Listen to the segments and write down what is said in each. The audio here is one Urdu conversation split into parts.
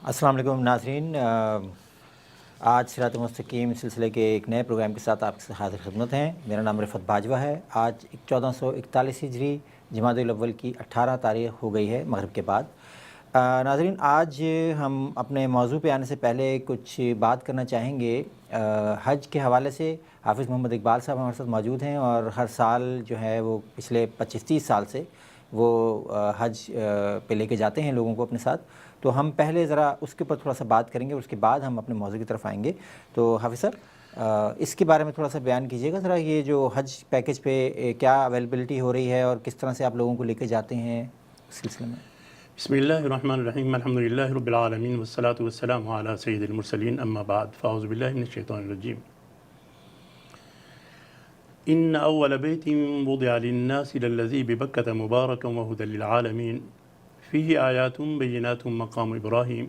السلام علیکم ناظرین، آج صراط مستقیم سلسلے کے ایک نئے پروگرام کے ساتھ آپ سے حاضر خدمت ہیں۔ میرا نام رفعت باجوہ ہے۔ آج 1441 ہجری جمادی الاول کی 18 تاریخ ہو گئی ہے مغرب کے بعد۔ ناظرین، آج ہم اپنے موضوع پہ آنے سے پہلے کچھ بات کرنا چاہیں گے حج کے حوالے سے۔ حافظ محمد اقبال صاحب ہمارے ساتھ موجود ہیں اور ہر سال جو ہے وہ پچھلے 25-30 سال سے وہ حج پہ لے کے جاتے ہیں لوگوں کو اپنے ساتھ۔ تو ہم پہلے ذرا اس کے اوپر تھوڑا سا بات کریں گے، اس کے بعد ہم اپنے موضوع کی طرف آئیں گے۔ تو حافظ صاحب، اس کے بارے میں تھوڑا سا بیان کیجیے گا ذرا، یہ جو حج پیکج پہ کیا اویلیبلٹی ہو رہی ہے اور کس طرح سے آپ لوگوں کو لے کے جاتے ہیں اس سلسلے میں۔ بسم اللہ الرحمن الرحیم، الحمدللہ رب العالمین والصلاة والسلام علی سید المرسلین، اما بعد فاعوذ باللہ من الشیطان الرجیم۔ ان اول بیت وضع للناس للذی ببکۃ مبارکا وہدی للعالمین فیہ آیات بینات مقام ابراہیم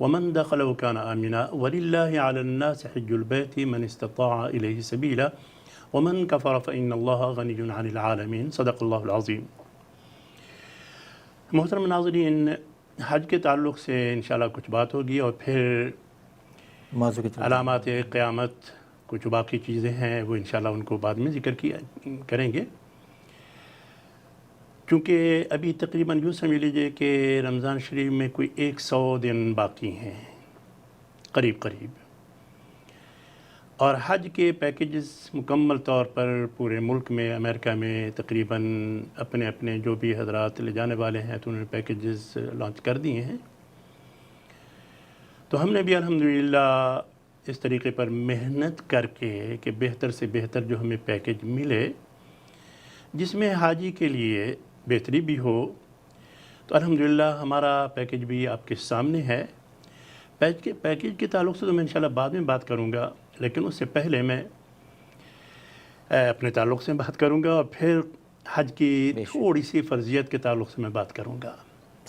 ومن دخلہ کان آمنا وللہ علی الناس حج البیت من استطاع الیہ سبیلا ومن کفر فإن اللہ غنی عن العالمین، صدق اللہ العظیم۔ محترم ناظرین، حج کے تعلق سے انشاءاللہ کچھ بات ہوگی اور پھر موضوع کی طرف علامات قیامت، کچھ باقی چیزیں ہیں وہ انشاءاللہ ان کو بعد میں ذکر کریں گے۔ چونکہ ابھی تقریباً یوں سمجھ لیجئے کہ رمضان شریف میں کوئی 100 دن باقی ہیں قریب، اور حج کے پیکیجز مکمل طور پر پورے ملک میں، امریکہ میں تقریباً اپنے جو بھی حضرات لے جانے والے ہیں تو انہوں نے پیکیجز لانچ کر دیے ہیں۔ تو ہم نے بھی الحمدللہ اس طریقے پر محنت کر کے کہ بہتر سے بہتر جو ہمیں پیکیج ملے جس میں حاجی کے لیے بہتری بھی ہو، تو الحمدللہ ہمارا پیکیج بھی آپ کے سامنے ہے۔ پیکیج کے تعلق سے تو میں انشاءاللہ بعد میں بات کروں گا، لیکن اس سے پہلے میں اپنے تعلق سے بات کروں گا اور پھر حج کی تھوڑی سی فرضیت کے تعلق سے میں بات کروں گا۔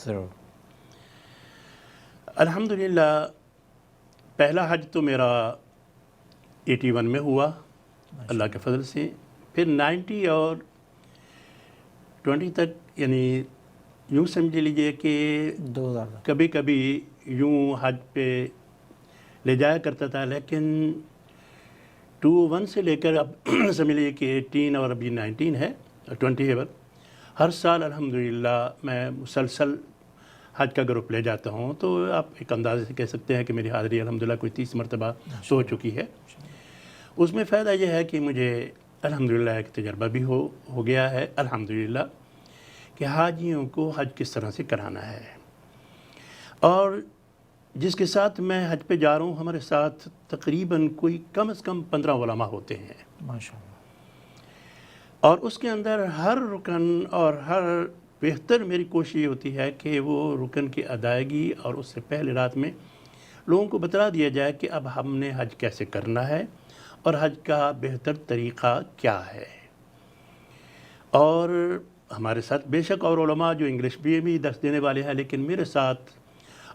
ضرور۔ الحمدللہ پہلا حج تو میرا 81 میں ہوا اللہ کے فضل سے، پھر 90 اور 20 تک، یعنی یوں سمجھ لیجئے کہ 2000 کبھی کبھی یوں حج پہ لے جایا کرتا تھا، لیکن 21 سے لے کر اب سمجھ لیجئے کہ 18 اور ابھی 19 ہے، 20 ہے، ہر سال الحمدللہ میں مسلسل حج کا گروپ لے جاتا ہوں۔ تو آپ ایک اندازے سے کہہ سکتے ہیں کہ میری حاضری الحمدللہ کوئی 30 مرتبہ ہو چکی ہے۔ اس میں فائدہ یہ ہے کہ مجھے الحمدللہ ایک تجربہ بھی ہو گیا ہے الحمدللہ کہ حاجیوں کو حج کس طرح سے کرانا ہے، اور جس کے ساتھ میں حج پہ جا رہا ہوں ہمارے ساتھ تقریباً کوئی کم از کم 15 علماء ہوتے ہیں، ماشاءاللہ۔ اور اس کے اندر ہر رکن اور ہر بہتر میری کوشش یہ ہوتی ہے کہ وہ رکن کی ادائیگی اور اس سے پہلے رات میں لوگوں کو بتلا دیا جائے کہ اب ہم نے حج کیسے کرنا ہے اور حج کا بہتر طریقہ کیا ہے۔ اور ہمارے ساتھ بے شک اور علماء جو انگلش بھی درس دینے والے ہیں، لیکن میرے ساتھ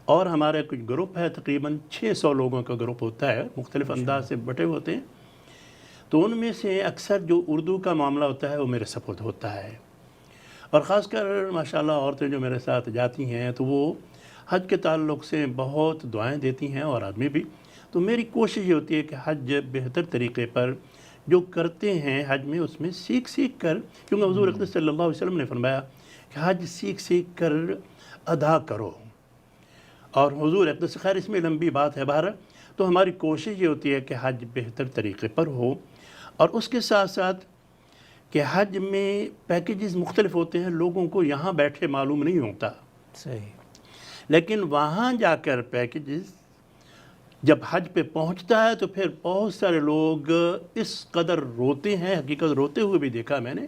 اور ہمارے کچھ گروپ ہے، تقریباً 600 لوگوں کا گروپ ہوتا ہے، مختلف انداز سے بٹے ہوتے ہیں۔ تو ان میں سے اکثر جو اردو کا معاملہ ہوتا ہے وہ میرے سپرد ہوتا ہے، اور خاص کر ماشاءاللہ عورتیں جو میرے ساتھ جاتی ہیں تو وہ حج کے تعلق سے بہت دعائیں دیتی ہیں، اور آدمی بھی۔ تو میری کوشش یہ ہوتی ہے کہ حج بہتر طریقے پر جو کرتے ہیں حج میں اس میں سیکھ کر، کیونکہ حضور اقدس صلی اللہ علیہ وسلم نے فرمایا کہ حج سیکھ کر ادا کرو، اور حضور اقدس، خیر اس میں لمبی بات ہے بہر، تو ہماری کوشش یہ ہوتی ہے کہ حج بہتر طریقے پر ہو، اور اس کے ساتھ ساتھ کہ حج میں پیکیجز مختلف ہوتے ہیں، لوگوں کو یہاں بیٹھے معلوم نہیں ہوتا، صحیح، لیکن وہاں جا کر پیکیجز جب حج پہ پہنچتا ہے تو پھر بہت سارے لوگ اس قدر روتے ہیں، حقیقت روتے ہوئے بھی دیکھا میں نے،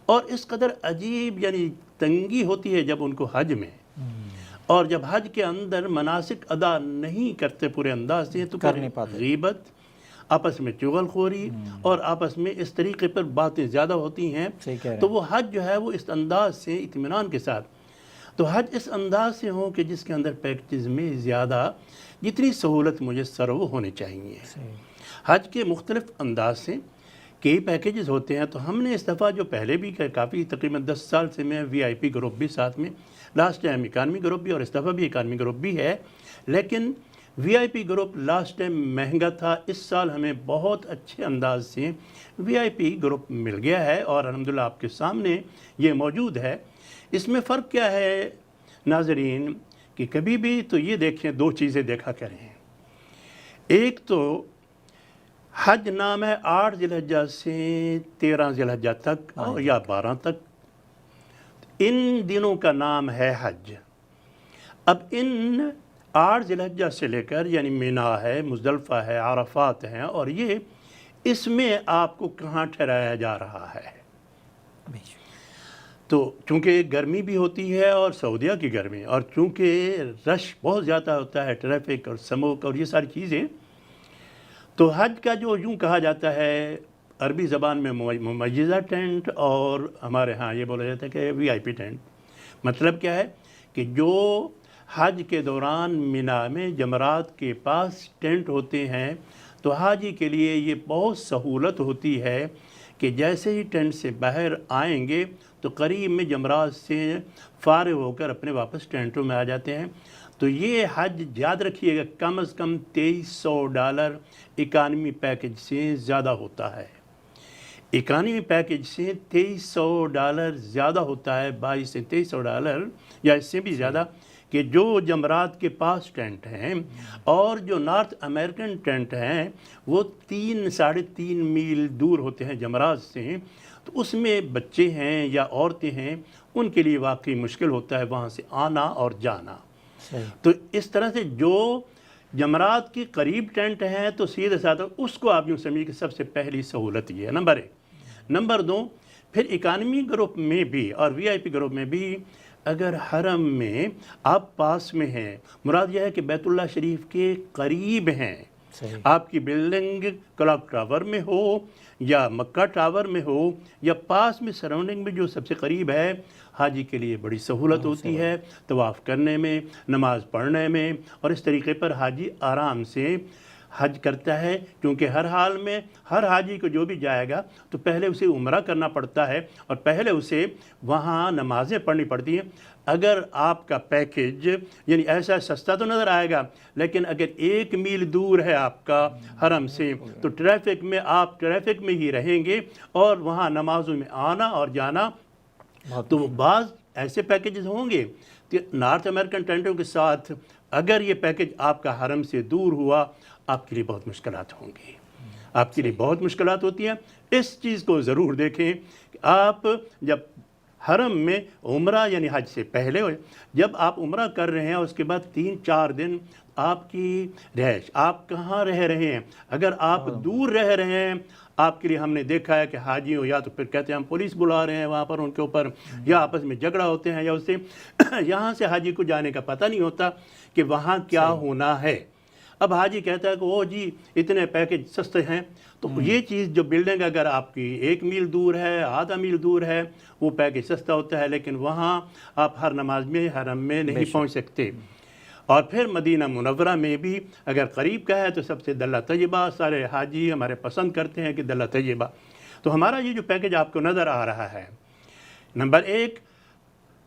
اور اس قدر عجیب یعنی تنگی ہوتی ہے جب ان کو حج میں، اور جب حج کے اندر مناسک ادا نہیں کرتے پورے انداز سے تو کر نہیں پاتے، غیبت، آپس میں چغل خوری اور آپس میں اس طریقے پر باتیں زیادہ ہوتی ہیں، تو وہ حج جو ہے وہ اس انداز سے اطمینان کے ساتھ، تو حج اس انداز سے ہو کہ جس کے اندر پیکیجز میں زیادہ جتنی سہولت میسر وہ ہونے چاہیے۔ حج کے مختلف انداز سے کئی پیکیجز ہوتے ہیں، تو ہم نے اس دفعہ جو پہلے بھی کافی تقریباً 10 سال سے میں VIP گروپ بھی ساتھ میں لاسٹ ٹائم اکانومی گروپ بھی اور اس دفعہ بھی اکانومی گروپ بھی ہے، لیکن وی آئی پی گروپ لاسٹ ٹائم مہنگا تھا، اس سال ہمیں بہت اچھے انداز سے وی آئی پی گروپ مل گیا ہے اور الحمدللہ آپ کے سامنے یہ موجود ہے۔ اس میں فرق کیا ہے ناظرین کہ کبھی بھی تو یہ دیکھیں، دو چیزیں دیکھا کریں۔ ایک تو حج نام ہے 8 ذی الحجہ سے 13 ذی الحجہ تک یا 12 تک، ان دنوں کا نام ہے حج۔ اب ان 8 ذی الحجہ سے لے کر یعنی مینا ہے، مزدلفہ ہے، عرفات ہیں، اور یہ اس میں آپ کو کہاں ٹھہرایا جا رہا ہے؟ تو چونکہ گرمی بھی ہوتی ہے اور سعودیہ کی گرمی، اور چونکہ رش بہت زیادہ ہوتا ہے، ٹریفک اور سموک اور یہ ساری چیزیں، تو حج کا جو یوں کہا جاتا ہے عربی زبان میں ممیزہ ٹینٹ، اور ہمارے ہاں یہ بولا جاتا ہے کہ وی آئی پی ٹینٹ۔ مطلب کیا ہے کہ جو حج کے دوران مینا میں جمرات کے پاس ٹینٹ ہوتے ہیں تو حاجی کے لیے یہ بہت سہولت ہوتی ہے کہ جیسے ہی ٹینٹ سے باہر آئیں گے تو قریب میں جمرات سے فارغ ہو کر اپنے واپس ٹینٹوں میں آ جاتے ہیں۔ تو یہ حج یاد رکھیے گا کم از کم $2300 اکانومی پیکج سے زیادہ ہوتا ہے۔ اکانومی پیکج سے $2300 زیادہ ہوتا ہے، $2200 سے $2300 یا اس سے بھی زیادہ، کہ جو جمرات کے پاس ٹینٹ ہیں اور جو نارتھ امریکن ٹینٹ ہیں وہ 3-3.5 میل دور ہوتے ہیں جمرات سے، تو اس میں بچے ہیں یا عورتیں ہیں، ان کے لیے واقعی مشکل ہوتا ہے وہاں سے آنا اور جانا۔ تو اس طرح سے جو جمرات کے قریب ٹینٹ ہیں تو سیدھے ساتھ اس کو آپ یوں سمجھیں کہ سب سے پہلی سہولت یہ ہے، نمبر 1۔ نمبر 2، پھر اکانومی گروپ میں بھی اور وی آئی پی گروپ میں بھی اگر حرم میں آپ پاس میں ہیں، مراد یہ ہے کہ بیت اللہ شریف کے قریب ہیں، آپ کی بلڈنگ کلاک ٹاور میں ہو یا مکہ ٹاور میں ہو یا پاس میں سراؤنڈنگ میں جو سب سے قریب ہے، حاجی کے لیے بڑی سہولت ہوتی ہے طواف کرنے میں، نماز پڑھنے میں، اور اس طریقے پر حاجی آرام سے حج کرتا ہے، کیونکہ ہر حال میں ہر حاجی کو جو بھی جائے گا تو پہلے اسے عمرہ کرنا پڑتا ہے اور پہلے اسے وہاں نمازیں پڑھنی پڑتی ہیں۔ اگر آپ کا پیکج یعنی ایسا سستا تو نظر آئے گا، لیکن اگر 1 میل دور ہے آپ کا حرم سے تو ٹریفک میں آپ ٹریفک میں ہی رہیں گے اور وہاں نمازوں میں آنا اور جانا۔ تو بعض ایسے پیکیجز ہوں گے کہ نارتھ امریکن ٹینٹوں کے ساتھ اگر یہ پیکج آپ کا حرم سے دور ہوا، آپ کے لیے بہت مشکلات ہوں گی، آپ کے لیے بہت مشکلات ہوتی ہیں۔ اس چیز کو ضرور دیکھیں کہ آپ جب حرم میں عمرہ یعنی حج سے پہلے جب آپ عمرہ کر رہے ہیں، اس کے بعد 3-4 دن آپ کی رہائش، آپ کہاں رہ رہے ہیں۔ اگر آپ دور رہ رہے ہیں، آپ کے لیے ہم نے دیکھا ہے کہ حاجیوں یا تو پھر کہتے ہیں ہم پولیس بلا رہے ہیں وہاں پر ان کے اوپر، یا آپس میں جھگڑا ہوتے ہیں، یا اس سے یہاں سے حاجی کو جانے کا پتہ نہیں ہوتا کہ وہاں کیا ہونا ہے۔ اب حاجی کہتا ہے کہ وہ جی اتنے پیکج سستے ہیں، تو یہ چیز جو بلڈنگ اگر آپ کی 1 میل دور ہے، آدھا میل دور ہے، وہ پیکج سستا ہوتا ہے، لیکن وہاں آپ ہر نماز میں حرم میں نہیں پہنچ سکتے۔ اور پھر مدینہ منورہ میں بھی اگر قریب کا ہے تو سب سے دلہ طیبہ، سارے حاجی ہمارے پسند کرتے ہیں کہ دلہ طیبہ۔ تو ہمارا یہ جو پیکج آپ کو نظر آ رہا ہے، نمبر 1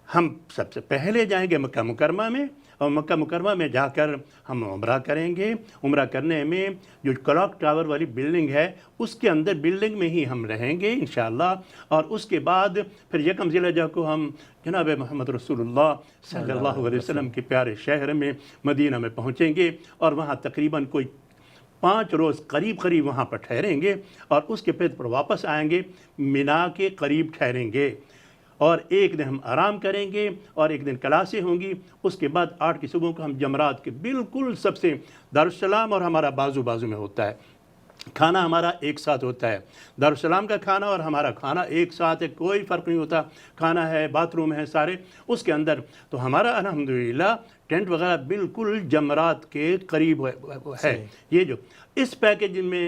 ہم سب سے پہلے جائیں گے مکہ مکرمہ میں، اور مکہ مکرمہ میں جا کر ہم عمرہ کریں گے۔ عمرہ کرنے میں جو کلاک ٹاور والی بلڈنگ ہے اس کے اندر بلڈنگ میں ہی ہم رہیں گے انشاءاللہ، اور اس کے بعد پھر 1 ذی الحجہ کو ہم جناب محمد رسول اللہ صلی اللہ علیہ وسلم کے پیارے شہر میں مدینہ میں پہنچیں گے، اور وہاں تقریباً کوئی 5 روز قریب وہاں پر ٹھہریں گے، اور اس کے پھر واپس آئیں گے، مینا کے قریب ٹھہریں گے، اور 1 دن ہم آرام کریں گے اور 1 دن کلاسیں ہوں گی۔ اس کے بعد 8 کی صبح کو ہم جمرات کے بالکل سب سے دارالسلام اور ہمارا بازو میں ہوتا ہے، کھانا ہمارا ایک ساتھ ہوتا ہے، دارالسلام کا کھانا اور ہمارا کھانا ایک ساتھ ہے، کوئی فرق نہیں ہوتا، کھانا ہے، باتھ روم ہے سارے اس کے اندر۔ تو ہمارا الحمدللہ ٹینٹ وغیرہ بالکل جمرات کے قریب ہے۔ یہ جو اس پیکج میں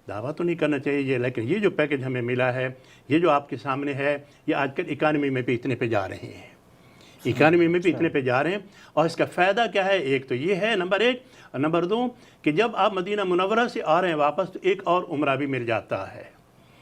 دعویٰ تو نہیں کرنا چاہیے، لیکن یہ جو پیکج ہمیں ملا ہے، یہ جو آپ کے سامنے ہے، یہ آج کل اکانومی میں بھی اتنے پہ جا رہے ہیں، اکانومی میں بھی اتنے پہ جا رہے ہیں۔ اور اس کا فائدہ کیا ہے؟ ایک تو یہ ہے نمبر 1، اور نمبر 2 کہ جب آپ مدینہ منورہ سے آ رہے ہیں واپس تو ایک اور عمرہ بھی مل جاتا ہے۔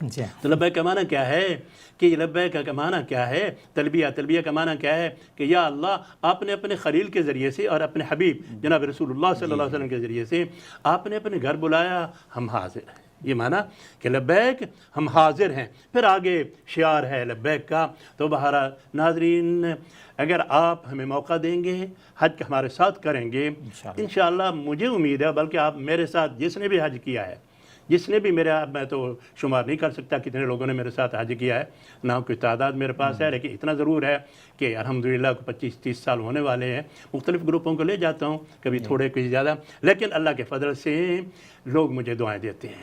جی تو لبیک کا معنی کیا ہے کہ لبیک کا معنی کیا ہے؟ تلبیہ کا معنی کیا ہے کہ یا اللہ آپ نے اپنے خلیل کے ذریعے سے اور اپنے حبیب جناب رسول اللہ صلی اللہ علیہ وسلم کے ذریعے سے آپ نے اپنے گھر بلایا، ہم حاضر ہیں۔ یہ معنی کہ لبیک ہم حاضر ہیں۔ پھر آگے شعار ہے لبیک کا۔ تو بہرحال ناظرین، اگر آپ ہمیں موقع دیں گے، حج ہمارے ساتھ کریں گے انشاءاللہ، مجھے امید ہے، بلکہ آپ میرے ساتھ جس نے بھی حج کیا ہے، جس نے بھی میں تو شمار نہیں کر سکتا کتنے لوگوں نے میرے ساتھ حج کیا ہے، نہ کوئی تعداد میرے پاس ہے، لیکن اتنا ضرور ہے کہ الحمدللہ 25-30 سال ہونے والے ہیں، مختلف گروپوں کو لے جاتا ہوں، کبھی تھوڑے کبھی زیادہ، لیکن اللہ کے فضل سے لوگ مجھے دعائیں دیتے ہیں،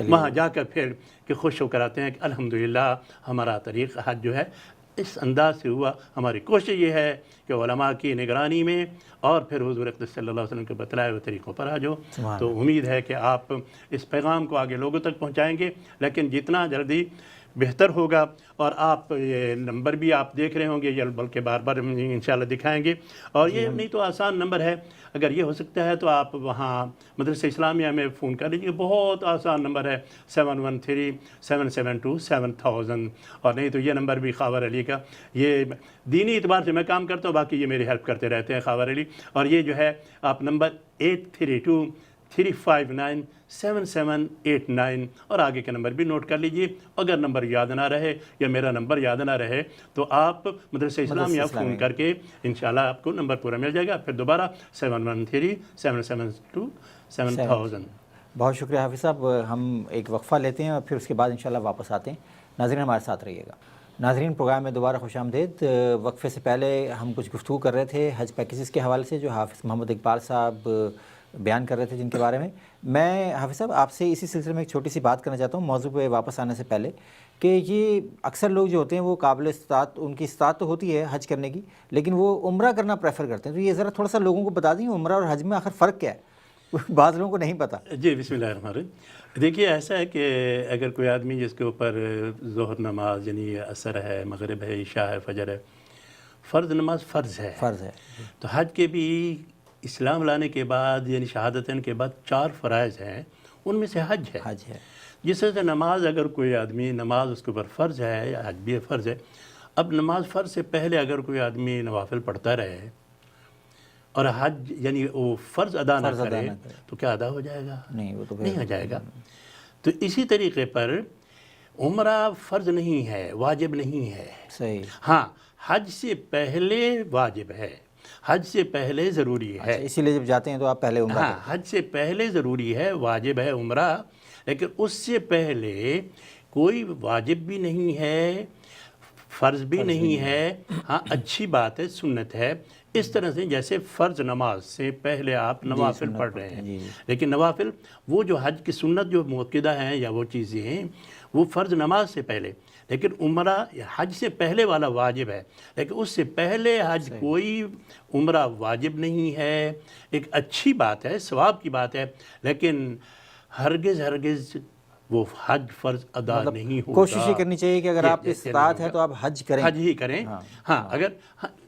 وہاں جا کر پھر کہ خوش ہو کر آتے ہیں کہ الحمدللہ ہمارا طریق حج جو ہے اس انداز سے ہوا۔ ہماری کوشش یہ ہے کہ علماء کی نگرانی میں اور پھر حضور اقدس صلی اللہ علیہ وسلم کے بتلائے ہوئے طریقوں پر آ جاؤ۔ تو امید ہے کہ آپ اس پیغام کو آگے لوگوں تک پہنچائیں گے، لیکن جتنا جلدی بہتر ہوگا۔ اور آپ یہ نمبر بھی آپ دیکھ رہے ہوں گے، بلکہ بار بار انشاءاللہ دکھائیں گے، اور یہ نہیں تو آسان نمبر ہے، اگر یہ ہو سکتا ہے تو آپ وہاں مدرسہ اسلامیہ میں فون کر لیجیے، بہت آسان نمبر ہے 713-772-7000، اور نہیں تو یہ نمبر بھی خاور علی کا، یہ دینی اعتبار سے میں کام کرتا ہوں، باقی یہ میری ہیلپ کرتے رہتے ہیں خاور علی، اور یہ جو ہے آپ نمبر 832-359-7789 اور آگے کا نمبر بھی نوٹ کر لیجئے۔ اگر نمبر یاد نہ رہے یا میرا نمبر یاد نہ رہے تو آپ مدرسہ اسلامیہ فون کر کے انشاءاللہ آپ کو نمبر پورا مل جائے گا، پھر دوبارہ 713-772-7000۔ بہت شکریہ حافظ صاحب، ہم ایک وقفہ لیتے ہیں اور پھر اس کے بعد انشاءاللہ واپس آتے ہیں۔ ناظرین ہمارے ساتھ رہیے گا۔ ناظرین پروگرام میں دوبارہ خوش آمدید۔ وقفے سے پہلے ہم کچھ گفتگو کر رہے تھے حج پیکیجز کے حوالے سے جو حافظ محمد اقبال صاحب بیان کر رہے تھے جن کے بارے میں میں حافظ صاحب آپ سے اسی سلسلے میں ایک چھوٹی سی بات کرنا چاہتا ہوں موضوع پہ واپس آنے سے پہلے، کہ یہ اکثر لوگ جو ہوتے ہیں وہ قابل استطاعت، ان کی استطاعت تو ہوتی ہے حج کرنے کی، لیکن وہ عمرہ کرنا پریفر کرتے ہیں۔ تو یہ ذرا تھوڑا سا لوگوں کو بتا دیں عمرہ اور حج میں آخر فرق کیا ہے، بعض لوگوں کو نہیں پتہ۔ جی بسم اللہ الرحمن الرحیم۔ دیکھیے ایسا ہے کہ اگر کوئی آدمی جس کے اوپر ظہر نماز یعنی عصر ہے، مغرب ہے، عشاء ہے، فجر ہے، فرض نماز فرض ہے، تو حج کے بھی اسلام لانے کے بعد یعنی شہادتین کے بعد 4 فرائض ہیں، ان میں سے حج ہے۔ جس طرح سے نماز، اگر کوئی آدمی نماز اس کے اوپر فرض ہے یا حج بھی فرض ہے، اب نماز فرض سے پہلے اگر کوئی آدمی نوافل پڑھتا رہے اور حج یعنی وہ فرض ادا نہ کرے تو کیا ادا ہو جائے گا؟ نہیں ہو جائے گا۔ تو اسی طریقے پر عمرہ فرض نہیں ہے، واجب نہیں ہے، ہاں حج سے پہلے واجب ہے، حج سے پہلے ضروری ہے، اسی لیے جب جاتے ہیں تو آپ پہلے عمرہ ہاں حج سے پہلے ضروری ہے، واجب ہے عمرہ، لیکن اس سے پہلے کوئی واجب بھی نہیں ہے، فرض بھی نہیں ہے، ہاں اچھی بات ہے، سنت ہے۔ اس طرح سے جیسے فرض نماز سے پہلے آپ نوافل پڑھ رہے ہیں، لیکن نوافل وہ جو حج کی سنت جو مؤکدہ ہیں یا وہ چیزیں ہیں وہ فرض نماز سے پہلے، لیکن عمرہ حج سے پہلے والا واجب ہے، لیکن اس سے پہلے حج کوئی عمرہ واجب نہیں ہے۔ ایک اچھی بات ہے، ثواب کی بات ہے، لیکن ہرگز وہ حج فرض ادا نہیں ہوگا۔ کوشش یہ کرنی چاہیے کہ اگر آپ استطاعت ہے تو آپ حج کریں، حج ہی کریں۔ ہاں اگر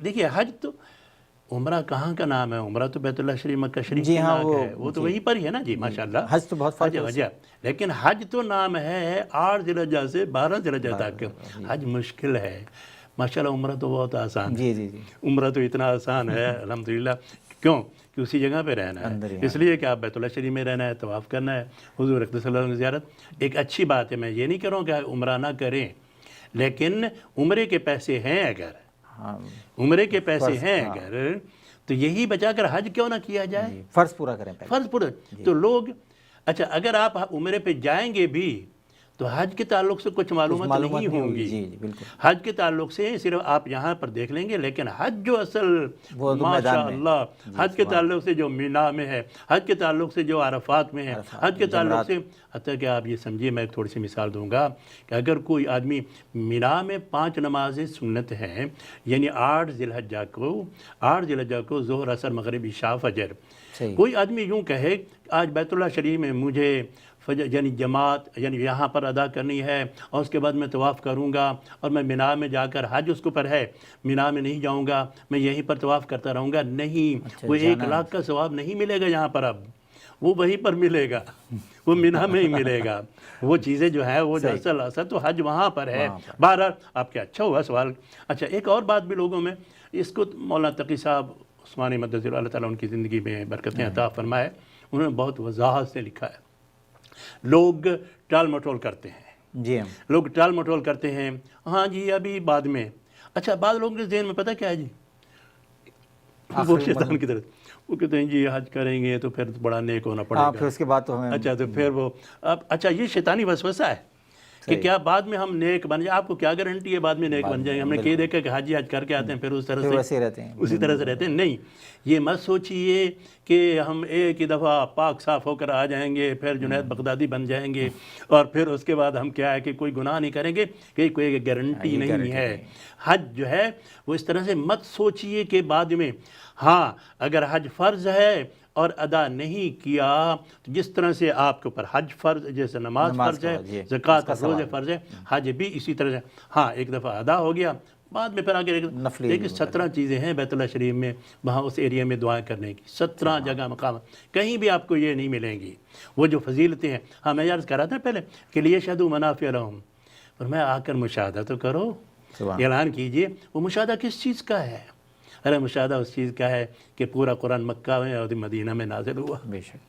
دیکھیے حج تو عمرہ کہاں کا نام ہے؟ عمرہ تو بیت اللہ شریف مکہ شریف کا نام ہے، وہ تو وہیں پر ہی ہے نا جی، ماشاءاللہ۔ حج تو بہت فرق ہے، لیکن حج تو نام ہے 8 ذی الحجہ سے 12 ذی الحجہ تک، حج مشکل ہے، ماشاءاللہ۔ عمرہ تو بہت آسان ہے، عمرہ تو اتنا آسان ہے الحمدللہ، کیوں کہ اسی جگہ پہ رہنا ہے، اس لیے کہ آپ بیت اللہ شریف میں رہنا ہے، طواف کرنا ہے، حضور اقدس صلی اللہ علیہ وسلم کی زیارت ایک اچھی بات ہے۔ میں یہ نہیں کہہ رہا ہوں کہ عمرہ نہ کریں، لیکن عمرے کے پیسے ہیں اگر تو یہی بچا کر حج کیوں نہ کیا جائے، فرض پورا کریں، فرض پورا۔ تو لوگ اچھا اگر آپ عمرے پہ جائیں گے بھی تو حج کے تعلق سے کچھ معلومات نہیں ہوں گی، حج کے تعلق سے صرف آپ یہاں پر دیکھ لیں گے، لیکن حج جو اصل ماشاءاللہ حج کے تعلق سے جو مینا میں ہے، حج کے تعلق سے جو عرفات میں ہے، حج کے تعلق سے حتیٰ کہ آپ یہ سمجھیے، میں ایک تھوڑی سی مثال دوں گا کہ اگر کوئی آدمی مینا میں 5 نمازیں سنت ہیں، یعنی 8 ذی الحجہ کو ظہر، عصر، مغرب، عشاء، فجر، کوئی آدمی یوں کہے آج بیت اللہ شریف میں مجھے فجر یعنی جماعت یعنی یہاں پر ادا کرنی ہے اور اس کے بعد میں طواف کروں گا اور میں مینا میں جا کر حج اس کے اوپر ہے، مینا میں نہیں جاؤں گا، میں یہیں پر طواف کرتا رہوں گا، نہیں، وہ 1 لاکھ کا ثواب نہیں ملے گا یہاں پر اب، وہ وہیں پر ملے گا، وہ منہ میں ہی ملے گا، وہ چیزیں جو ہے وہ اصل تو حج وہاں پر ہے۔ بہرحال آپ کے اچھا ہوا سوال۔ اچھا ایک اور بات بھی لوگوں میں، اس کو مولانا تقی صاحب عثمانی مدد اللہ تعالیٰ ان کی زندگی میں برکتیں عطا فرمائے، انہوں نے بہت وضاحت سے لکھا ہے۔ لوگ ٹال مٹول کرتے ہیں، جی ہاں، لوگ ٹال مٹول کرتے ہیں، ہاں جی ابھی بعد میں۔ اچھا بعض لوگوں کے ذہن میں پتہ کیا ہے جی، وہ شیطان کی طرف وہ کہتے ہیں جی حج کریں گے تو پھر بڑا نیک ہونا پڑے ہاں گا، پھر اس کے بعد تو ہمیں اچھا تو پھر وہ اچھا یہ شیطانی وسوسہ ہے کہ کیا بعد میں ہم نیک بن جائیں؟ آپ کو کیا گارنٹی ہے بعد میں نیک بن جائیں گے؟ ہم نے کہہ دیکھا کہ حج کر کے آتے ہیں پھر اس طرح سے ویسے رہتے ہیں، اسی طرح سے رہتے ہیں۔ نہیں، یہ مت سوچئے کہ ہم ایک ہی دفعہ پاک صاف ہو کر آ جائیں گے، پھر جنید بغدادی بن جائیں گے اور پھر اس کے بعد ہم کیا ہے کہ کوئی گناہ نہیں کریں گے، کہ کوئی گارنٹی نہیں ہے۔ حج جو ہے وہ اس طرح سے مت سوچئے کہ بعد میں، ہاں اگر حج فرض ہے اور ادا نہیں کیا تو جس طرح سے آپ کے اوپر حج فرض، جیسے نماز فرض ہے، زکوٰۃ اور روزے فرض ہے، حج بھی اسی طرح سے، ہاں ایک دفعہ ادا ہو گیا بعد میں پھر آگے لیکن 17 چیزیں ہیں بیت اللہ شریف میں، وہاں اس ایریا میں دعائیں کرنے کی 17 جگہ مقامات، کہیں بھی آپ کو یہ نہیں ملیں گی وہ جو فضیلتیں ہیں۔ ہاں میں عرض کر رہا تھا پہلے کہ لیشہدوا منافع لہم، اور میں آ کر مشاہدہ تو کرو، اعلان کیجئے۔ وہ مشاہدہ کس چیز کا ہے؟ ارے مشاہدہ اس چیز کا ہے کہ پورا قرآن مکہ میں اور مدینہ میں نازل ہوا، بے شک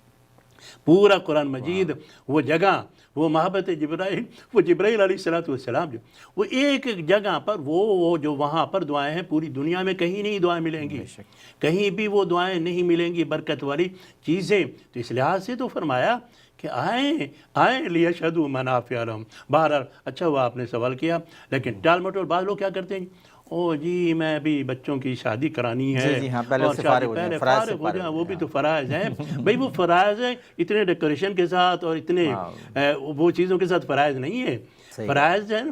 پورا قرآن مجید، وہ جگہ، وہ محبت جبرائیل، وہ جبرائیل علیہ السلام جو وہ ایک جگہ پر، وہ جو وہاں پر دعائیں ہیں، پوری دنیا میں کہیں نہیں دعائیں ملیں گی، کہیں بھی وہ دعائیں نہیں ملیں گی، برکت والی چیزیں۔ تو اس لحاظ سے تو فرمایا کہ آئیں لیشہدوا منافع لہم۔ بہرحال اچھا ہوا آپ نے سوال کیا، لیکن ٹال مٹول بعض لوگ کیا کرتے ہیں، او جی میں ابھی بچوں کی شادی کرانی ہے، جی ہاں، پہلے اور سے شادی فارغ پہلے فارغ ہو جائیں، وہ بھی تو فرائض ہیں بھئی، وہ فرائض ہیں اتنے ڈیکوریشن کے ساتھ اور اتنے وہ چیزوں کے ساتھ فرائض نہیں ہے، فرائض ہیں۔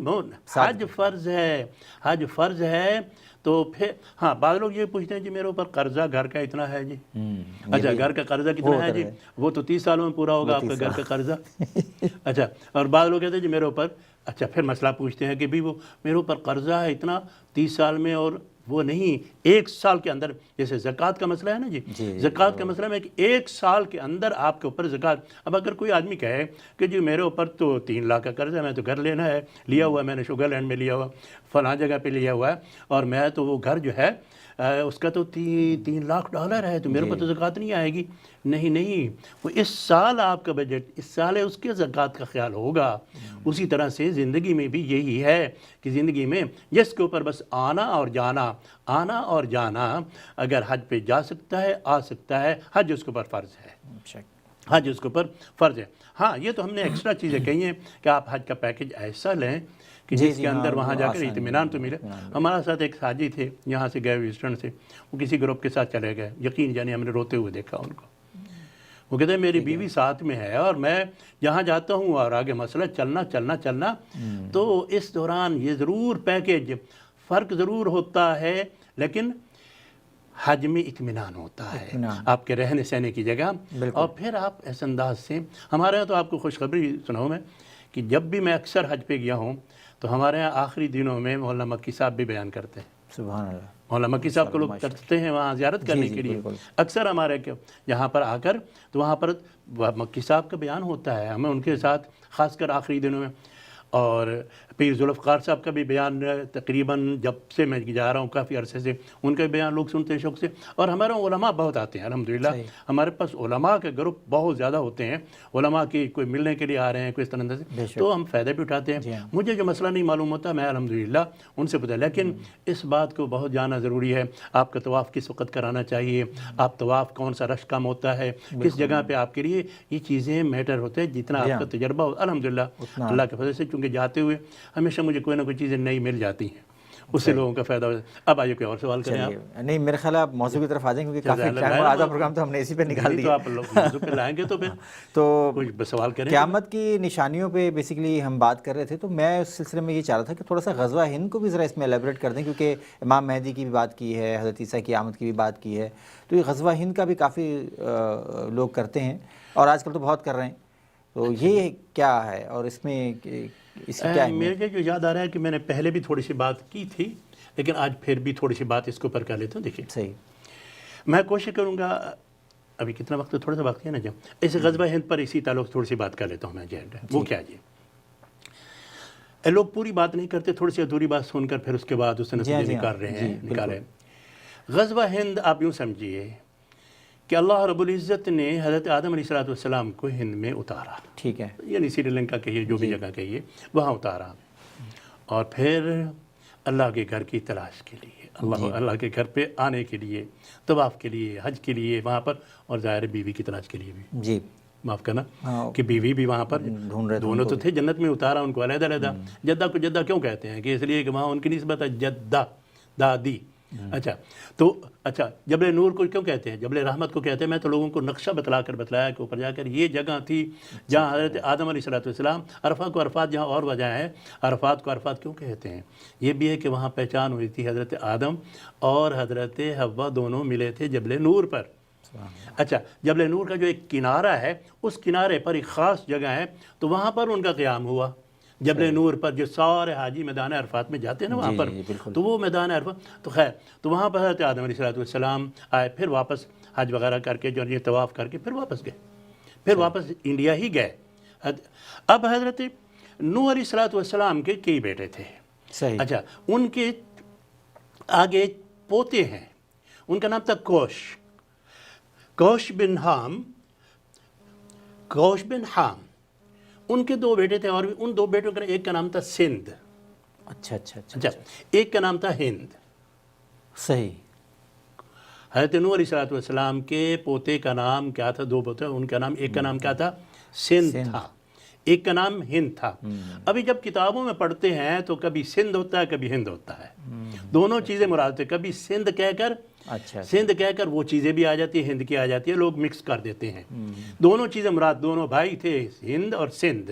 حج فرض ہے، حج فرض ہے تو پھر ہاں بعض لوگ یہ پوچھتے ہیں جی میرے اوپر قرضہ گھر کا اتنا ہے جی، اچھا گھر کا قرضہ کتنا ہے جی؟ وہ تو 30 سالوں میں پورا ہوگا آپ کا گھر کا قرضہ۔ اچھا اور بعض لوگ کہتے ہیں جی میرے اوپر، اچھا پھر مسئلہ پوچھتے ہیں کہ بھی وہ میرے اوپر قرضہ ہے اتنا 30 سال میں، اور وہ نہیں 1 سال کے اندر، جیسے زکوٰۃ کا مسئلہ ہے نا جی، زکوٰۃ کا مسئلہ ہے کہ 1 سال کے اندر آپ کے اوپر زکوٰۃ۔ اب اگر کوئی آدمی کہے کہ جی میرے اوپر تو 3 لاکھ کا قرض ہے، میں تو گھر لینا ہے، لیا ہوا ہے میں نے شوگر لینڈ میں لیا ہوا، فلاں جگہ پہ لیا ہوا ہے، اور میں تو وہ گھر جو ہے اس کا تو 3 لاکھ ڈالر ہے، تو میرے اوپر تو زکوٰۃ نہیں آئے گی۔ نہیں، وہ اس سال آپ کا بجٹ، اس سال ہے اس کے زکوٰۃ کا خیال ہوگا۔ اسی طرح سے زندگی میں بھی یہی ہے کہ زندگی میں جس کے اوپر بس آنا اور جانا، اگر حج پہ جا سکتا ہے، آ سکتا ہے، حج اس کے اوپر فرض ہے، حج اس کے اوپر فرض ہے۔ ہاں یہ تو ہم نے ایکسٹرا چیزیں کہی ہیں کہ آپ حج کا پیکج ایسا لیں کہ جس کے اندر وہاں جا کر اطمینان تو ملے۔ ہمارا ساتھ ایک حاجی تھے یہاں سے گئے ویسٹرن سے، وہ کسی گروپ کے ساتھ چلے گئے، یقین جانے ہم نے روتے ہوئے دیکھا ان کو۔ وہ کہتے ہیں میری بیوی ساتھ میں ہے اور میں جہاں جاتا ہوں اور آگے مسئلہ چلنا، تو اس دوران یہ ضرور پیکج فرق ضرور ہوتا ہے، لیکن حج میں اطمینان ہوتا ہے آپ کے رہنے سہنے کی جگہ، اور پھر آپ ایسے انداز سے، ہمارے یہاں تو آپ کو خوشخبری سناؤں میں کہ جب بھی میں اکثر حج پہ گیا ہوں تو ہمارے یہاں آخری دنوں میں مولانا مکی صاحب بھی بیان کرتے ہیں، سبحان اللہ، مولانا مکی صاحب کو لوگ کرتے ہیں وہاں زیارت کرنے کے لیے، اکثر ہمارے یہاں پر آ کر، تو وہاں پر مکی صاحب کا بیان ہوتا ہے، ہمیں ان کے ساتھ خاص کر آخری دنوں میں، اور پیر ذوالفقار صاحب کا بھی بیان تقریباً جب سے میں جا رہا ہوں کافی عرصے سے ان کا بیان لوگ سنتے ہیں شوق سے، اور ہمارے علماء بہت آتے ہیں الحمدللہ، ہمارے پاس علماء کے گروپ بہت زیادہ ہوتے ہیں، علماء کی کوئی ملنے کے لیے آ رہے ہیں کوئی اس طرح سے، تو ہم فائدہ بھی اٹھاتے ہیں۔ مجھے جو مسئلہ نہیں معلوم ہوتا میں الحمدللہ ان سے پوچھتا، لیکن اس بات کو بہت جاننا ضروری ہے، آپ کا طواف کس وقت کرانا چاہیے، آپ طواف کون سا رش کم ہوتا ہے، کس جگہ پہ آپ کے لیے یہ چیزیں میٹر ہوتے ہیں، جتنا آپ کا تجربہ ہو الحمدللہ اللہ کے فضل سے، چونکہ جاتے ہوئے ہمیشہ مجھے کوئی نہ کوئی چیزیں نئی مل جاتی ہیں، اس سے لوگوں کا فائدہ ہو جاتا ہے۔ اب آئیے کوئی اور سوال کریں آپ۔ نہیں میرے خیال ہے آپ موضوع کی طرف آ جائیں کیونکہ کافی ٹائم آدھا پروگرام تو ہم نے اسی پہ نکال دیا، تو آپ موضوع پہ لائیں گے تو پھر تو کوئی سوال کریں۔ قیامت کی نشانیوں پہ بیسیکلی ہم بات کر رہے تھے، تو میں اس سلسلے میں یہ چاہ رہا تھا کہ تھوڑا سا غزوہ ہند کو بھی ذرا اس میں ایلیبریٹ کر دیں، کیونکہ امام مہدی کی بھی بات کی ہے، حضرت عیسیٰ کی آمد کی بھی بات کی ہے، تو یہ غزوہ ہند کا بھی کافی لوگ کرتے ہیں اور آج کل تو بہت کر رہے ہیں، تو یہ کیا ہے اور اس میں اس کی کیا ہے؟ میرے جو یاد آ رہا ہے کہ میں نے پہلے بھی تھوڑی سی بات کی تھی، لیکن آج پھر بھی تھوڑی سی بات اس کے اوپر کر لیتا ہوں۔ دیکھیے صحیح، میں کوشش کروں گا ابھی کتنا وقت ہے؟ تھوڑا سا وقت ہے نا جب ایسے غزوہ ہند پر اسی تعلق تھوڑی سی بات کر لیتا ہوں میں جی. وہ کیا جی لوگ پوری بات نہیں کرتے, تھوڑی سی ادھوری بات سن کر پھر اس کے بعد اس سے نتیجے نکال رہے ہیں نکالے. غزوہ ہند آپ یوں سمجھیے کہ اللہ رب العزت نے حضرت آدم علیہ السلام کو ہند میں اتارا, ٹھیک ہے, یعنی سری لنکا کہیے جو بھی جگہ کہیے وہاں اتارا, اور پھر اللہ کے گھر کی تلاش کے لیے, اللہ کے گھر پہ آنے کے لیے, طواف کے لیے, حج کے لیے وہاں پر, اور ظاہر بیوی کی تلاش کے لیے بھی جی معاف کرنا کہ بیوی بھی وہاں پر دونوں تو تھے, جنت میں اتارا ان کو علیحدہ علیحدہ. جدہ کو جدہ کیوں کہتے ہیں؟ کہ اس لیے کہ وہاں ان کی نسبت ہے جدہ دادی. اچھا جبل نور کو کیوں کہتے ہیں؟ جبل رحمت کو کہتے ہیں. میں تو لوگوں کو نقشہ بتلایا کہ اوپر جا کر یہ جگہ تھی جہاں حضرت آدم علیہ السلام, عرفات کو عرفات جہاں اور وجہ ہے, عرفات کو عرفات کیوں کہتے ہیں؟ یہ بھی ہے کہ وہاں پہچان ہوئی تھی حضرت آدم اور حضرت حوا دونوں ملے تھے جبل نور پر. اچھا جبل نور کا جو ایک کنارہ ہے اس کنارے پر ایک خاص جگہ ہے, تو وہاں پر ان کا قیام ہوا. جبل نور پر جو سارے حاجی میدان عرفات میں جاتے ہیں نا وہاں پر, تو وہ میدان عرفات, تو خیر تو وہاں پر حضرت آدم علیہ السلام آئے, پھر واپس حج وغیرہ کر کے جو یہ طواف کر کے پھر واپس گئے, پھر واپس انڈیا ہی گئے. اب حضرت نوح علیہ السلام کے کئی بیٹے تھے. اچھا ان کے آگے پوتے ہیں, ان کا نام تھا کوش بن حام. ان کے دو بیٹے تھے, اور ان دو بیٹوں کا ایک کا نام تھا سندھ. اچھا ایک کا نام تھا ہند. صحیح. حضرت نوح علیہ السلام کے پوتے کا نام کیا تھا؟ دو پوتے, ان کا نام, ایک کا نام کیا تھا؟ سندھ تھا, ایک کا نام ہند تھا. ابھی جب کتابوں میں پڑھتے ہیں تو کبھی سندھ ہوتا ہے کبھی ہند ہوتا ہے, دونوں چیزیں مراد ہوتی ہیں. کبھی سندھ کہہ کر وہ چیزیں بھی آ جاتی ہیں, ہند کی آ جاتی ہے, لوگ مکس کر دیتے ہیں. دونوں چیزیں مراد, دونوں بھائی تھے ہند اور سندھ.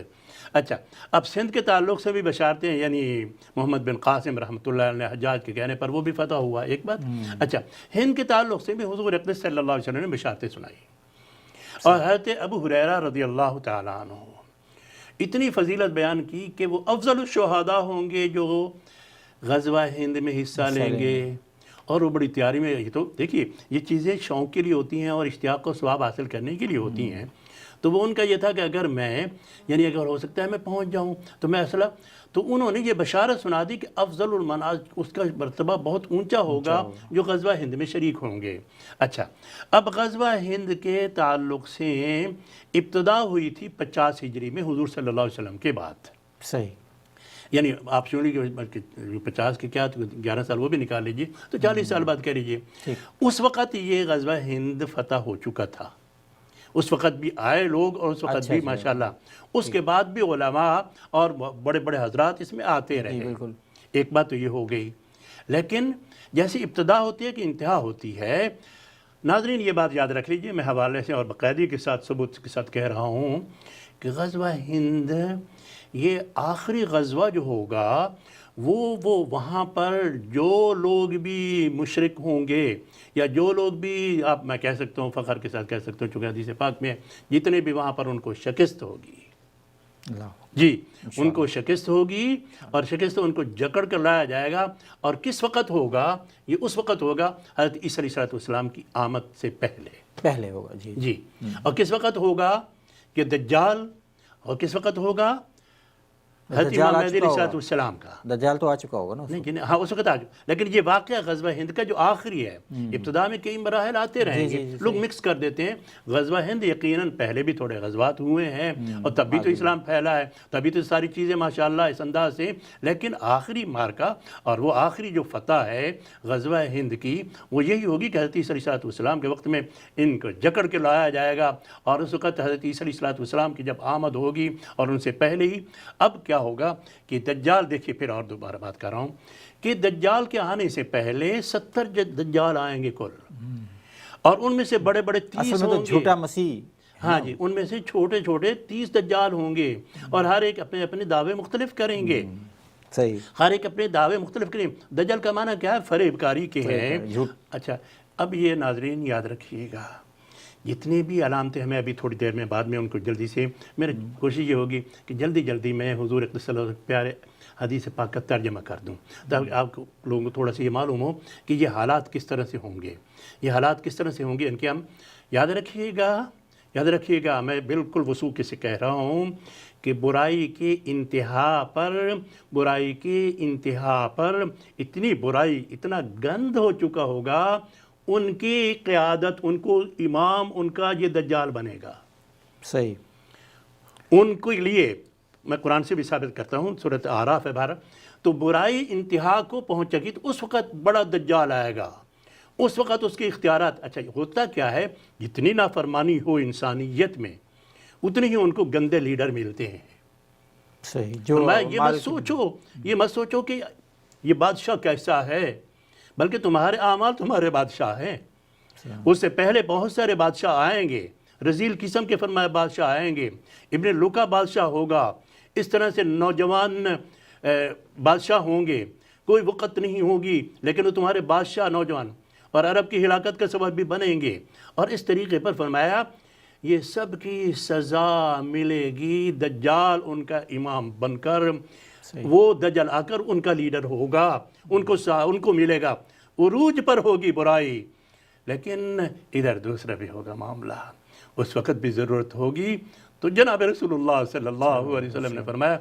اچھا اب سندھ کے تعلق سے بھی بشارتیں, یعنی محمد بن قاسم رحمۃ اللہ علیہ حجاج کے کہنے پر وہ بھی فتح ہوا, ایک بات. اچھا ہند کے تعلق سے بھی حضور اقدس صلی اللہ علیہ وسلم نے بشارتیں سنائی, اور حضرت ابو ہریرہ رضی اللہ تعالیٰ عنہ اتنی فضیلت بیان کی کہ وہ افضل الشہداء ہوں گے جو غزوہ ہند میں حصہ لیں گے, اور وہ بڑی تیاری میں. یہ تو دیکھیے یہ چیزیں شوق کے لیے ہوتی ہیں اور اشتیاق و ثواب حاصل کرنے کے لیے ہوتی ہیں. تو وہ ان کا یہ تھا کہ اگر میں, یعنی اگر ہو سکتا ہے میں پہنچ جاؤں تو میں اصلا, تو انہوں نے یہ بشارت سنا دی کہ افضل المناز, اس کا مرتبہ بہت اونچا ہوگا جو غزوہ ہند میں شریک ہوں گے. اچھا اب غزوہ ہند کے تعلق سے ابتدا ہوئی تھی 50 ہجری میں حضور صلی اللہ علیہ وسلم کے بعد. صحیح. یعنی آپ سن لیجیے 50 کے کیا, 11 سال وہ بھی نکال لیجیے, تو 40 سال بعد کہہ لیجیے. اس وقت یہ غزوہ ہند فتح ہو چکا تھا, اس وقت بھی آئے لوگ, اور اس وقت بھی ماشاءاللہ اس کے بعد بھی علماء اور بڑے بڑے حضرات اس میں آتے رہے. ایک بات تو یہ ہو گئی, لیکن جیسی ابتدا ہوتی ہے کہ انتہا ہوتی ہے. ناظرین یہ بات یاد رکھ لیجئے, میں حوالے سے اور باقاعدگی کے ساتھ ثبوت کے ساتھ کہہ رہا ہوں کہ غزوہ ہند یہ آخری غزوہ جو ہوگا وہ وہاں پر جو لوگ بھی مشرک ہوں گے, یا جو لوگ بھی, آپ میں کہہ سکتا ہوں فخر کے ساتھ کہہ سکتا ہوں چونکہ حدیث پاک میں جتنے بھی وہاں پر ان کو شکست ہوگی, جی ان کو شکست ہوگی, اور شکست ان کو جکڑ کر لایا جائے گا. اور کس وقت ہوگا؟ یہ اس وقت ہوگا حضرت عیسیٰ علیہ السلام کی آمد سے پہلے ہوگا. جی. اور کس وقت ہوگا؟ کہ دجال. اور کس وقت ہوگا؟ حضرت امام مہدی علیہ السلام کا. دجال تو آ چکا ہوگا نا, نہیں ہاں اس وقت آ چکا, لیکن یہ واقعہ غزوہ ہند کا جو آخری ہے, ابتدا میں کئی مراحل آتے رہیں گے, لوگ مکس کر دیتے ہیں. غزوہ ہند یقیناً پہلے بھی تھوڑے غزوات ہوئے ہیں, اور تب بھی تو اسلام پھیلا ہے, تبھی تو ساری چیزیں ماشاءاللہ اس انداز سے. لیکن آخری مارکہ اور وہ آخری جو فتح ہے غزوہ ہند کی, وہ یہی ہوگی کہ حضرت عیسیٰ علیہ السلام کے وقت میں ان کو جکڑ کے لایا جائے گا. اور اس وقت حضرت عیسیٰ علیہ السلام کی جب آمد ہوگی, اور ان سے پہلے ہی اب کیا ہوگا کہ دجال, دیکھیے پھر اور دوبارہ بات کر رہا ہوں کہ دجال کے آنے سے پہلے 70 دجال آئیں گے کل, اور ان میں سے بڑے بڑے 30 ہوں گے. جھوٹا مسیح, ہاں جی, ان میں سے چھوٹے چھوٹے 30 دجال ہوں گے, اور ہر ایک اپنے اپنے دعوے مختلف کریں گے. صحیح. ہر ایک اپنے دعوے مختلف کریں. دجال کا معنی کیا ہے؟ فریب کاری کے ہیں. اچھا اب یہ ناظرین یاد رکھیے گا جتنی بھی علامتیں ہمیں ابھی تھوڑی دیر میں بعد میں ان کو جلدی سے، میری کوشش یہ ہوگی کہ جلدی جلدی میں حضور صلی اللہ علیہ وسلم پیارے حدیث پاک کا ترجمہ کر دوں، تاکہ آپ لوگوں کو تھوڑا سا یہ معلوم ہو کہ یہ حالات کس طرح سے ہوں گے، یہ حالات کس طرح سے ہوں گے ان کے ہم یاد رکھیے گا میں بالکل وثوق سے کہہ رہا ہوں کہ برائی کی انتہا پر اتنی برائی، اتنا گند ہو چکا ہوگا، ان کی قیادت، ان کو امام ان کا یہ دجال بنے گا۔ صحیح۔ ان کے لیے میں قرآن سے بھی ثابت کرتا ہوں، سورۃ اعراف ہے 12، تو برائی انتہا کو پہنچے گی تو اس وقت بڑا دجال آئے گا، اس وقت اس کے اختیارات، اچھا ہوتا کیا ہے، جتنی نافرمانی ہو انسانیت میں اتنی ہی ان کو گندے لیڈر ملتے ہیں۔ صحیح۔ جو یہ مت سوچو کہ یہ بادشاہ کیسا ہے، بلکہ تمہارے اعمال تمہارے بادشاہ ہیں۔ اس سے پہلے بہت سارے بادشاہ آئیں گے، رذیل قسم کے فرمائے بادشاہ آئیں گے، ابن لوکا بادشاہ ہوگا، اس طرح سے نوجوان بادشاہ ہوں گے، کوئی وقت نہیں ہوگی لیکن وہ تمہارے بادشاہ نوجوان اور عرب کی ہلاکت کا سبب بھی بنیں گے۔ اور اس طریقے پر فرمایا یہ سب کی سزا ملے گی دجال ان کا امام بن کر، وہ دجال آ کر ان کا لیڈر ہوگا، ان کو ملے گا، عروج پر ہوگی برائی، لیکن ادھر دوسرا بھی ہوگا معاملہ، اس وقت بھی ضرورت ہوگی۔ تو جناب رسول اللہ صلی اللہ علیہ وسلم نے فرمایا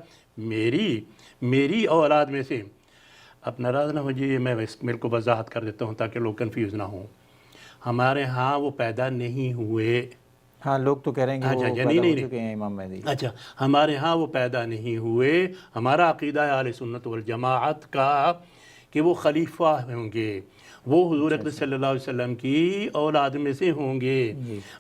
میری اولاد میں سے، اب ناراض نہ ہوجیے، میں میرے کو وضاحت کر دیتا ہوں تاکہ لوگ کنفیوز نہ ہوں، ہمارے ہاں وہ پیدا نہیں ہوئے، ہاں لوگ تو کہہ رہے ہیں کہ وہ پیدا ہو چکے ہیں امام مہدی۔ اچھا ہمارے ہاں وہ پیدا نہیں ہوئے، ہمارا عقیدہ ہے اہل سنت والجماعت کا کہ وہ خلیفہ ہوں گے، وہ حضور اکرم صلی اللہ علیہ وسلم کی اولاد میں سے ہوں گے،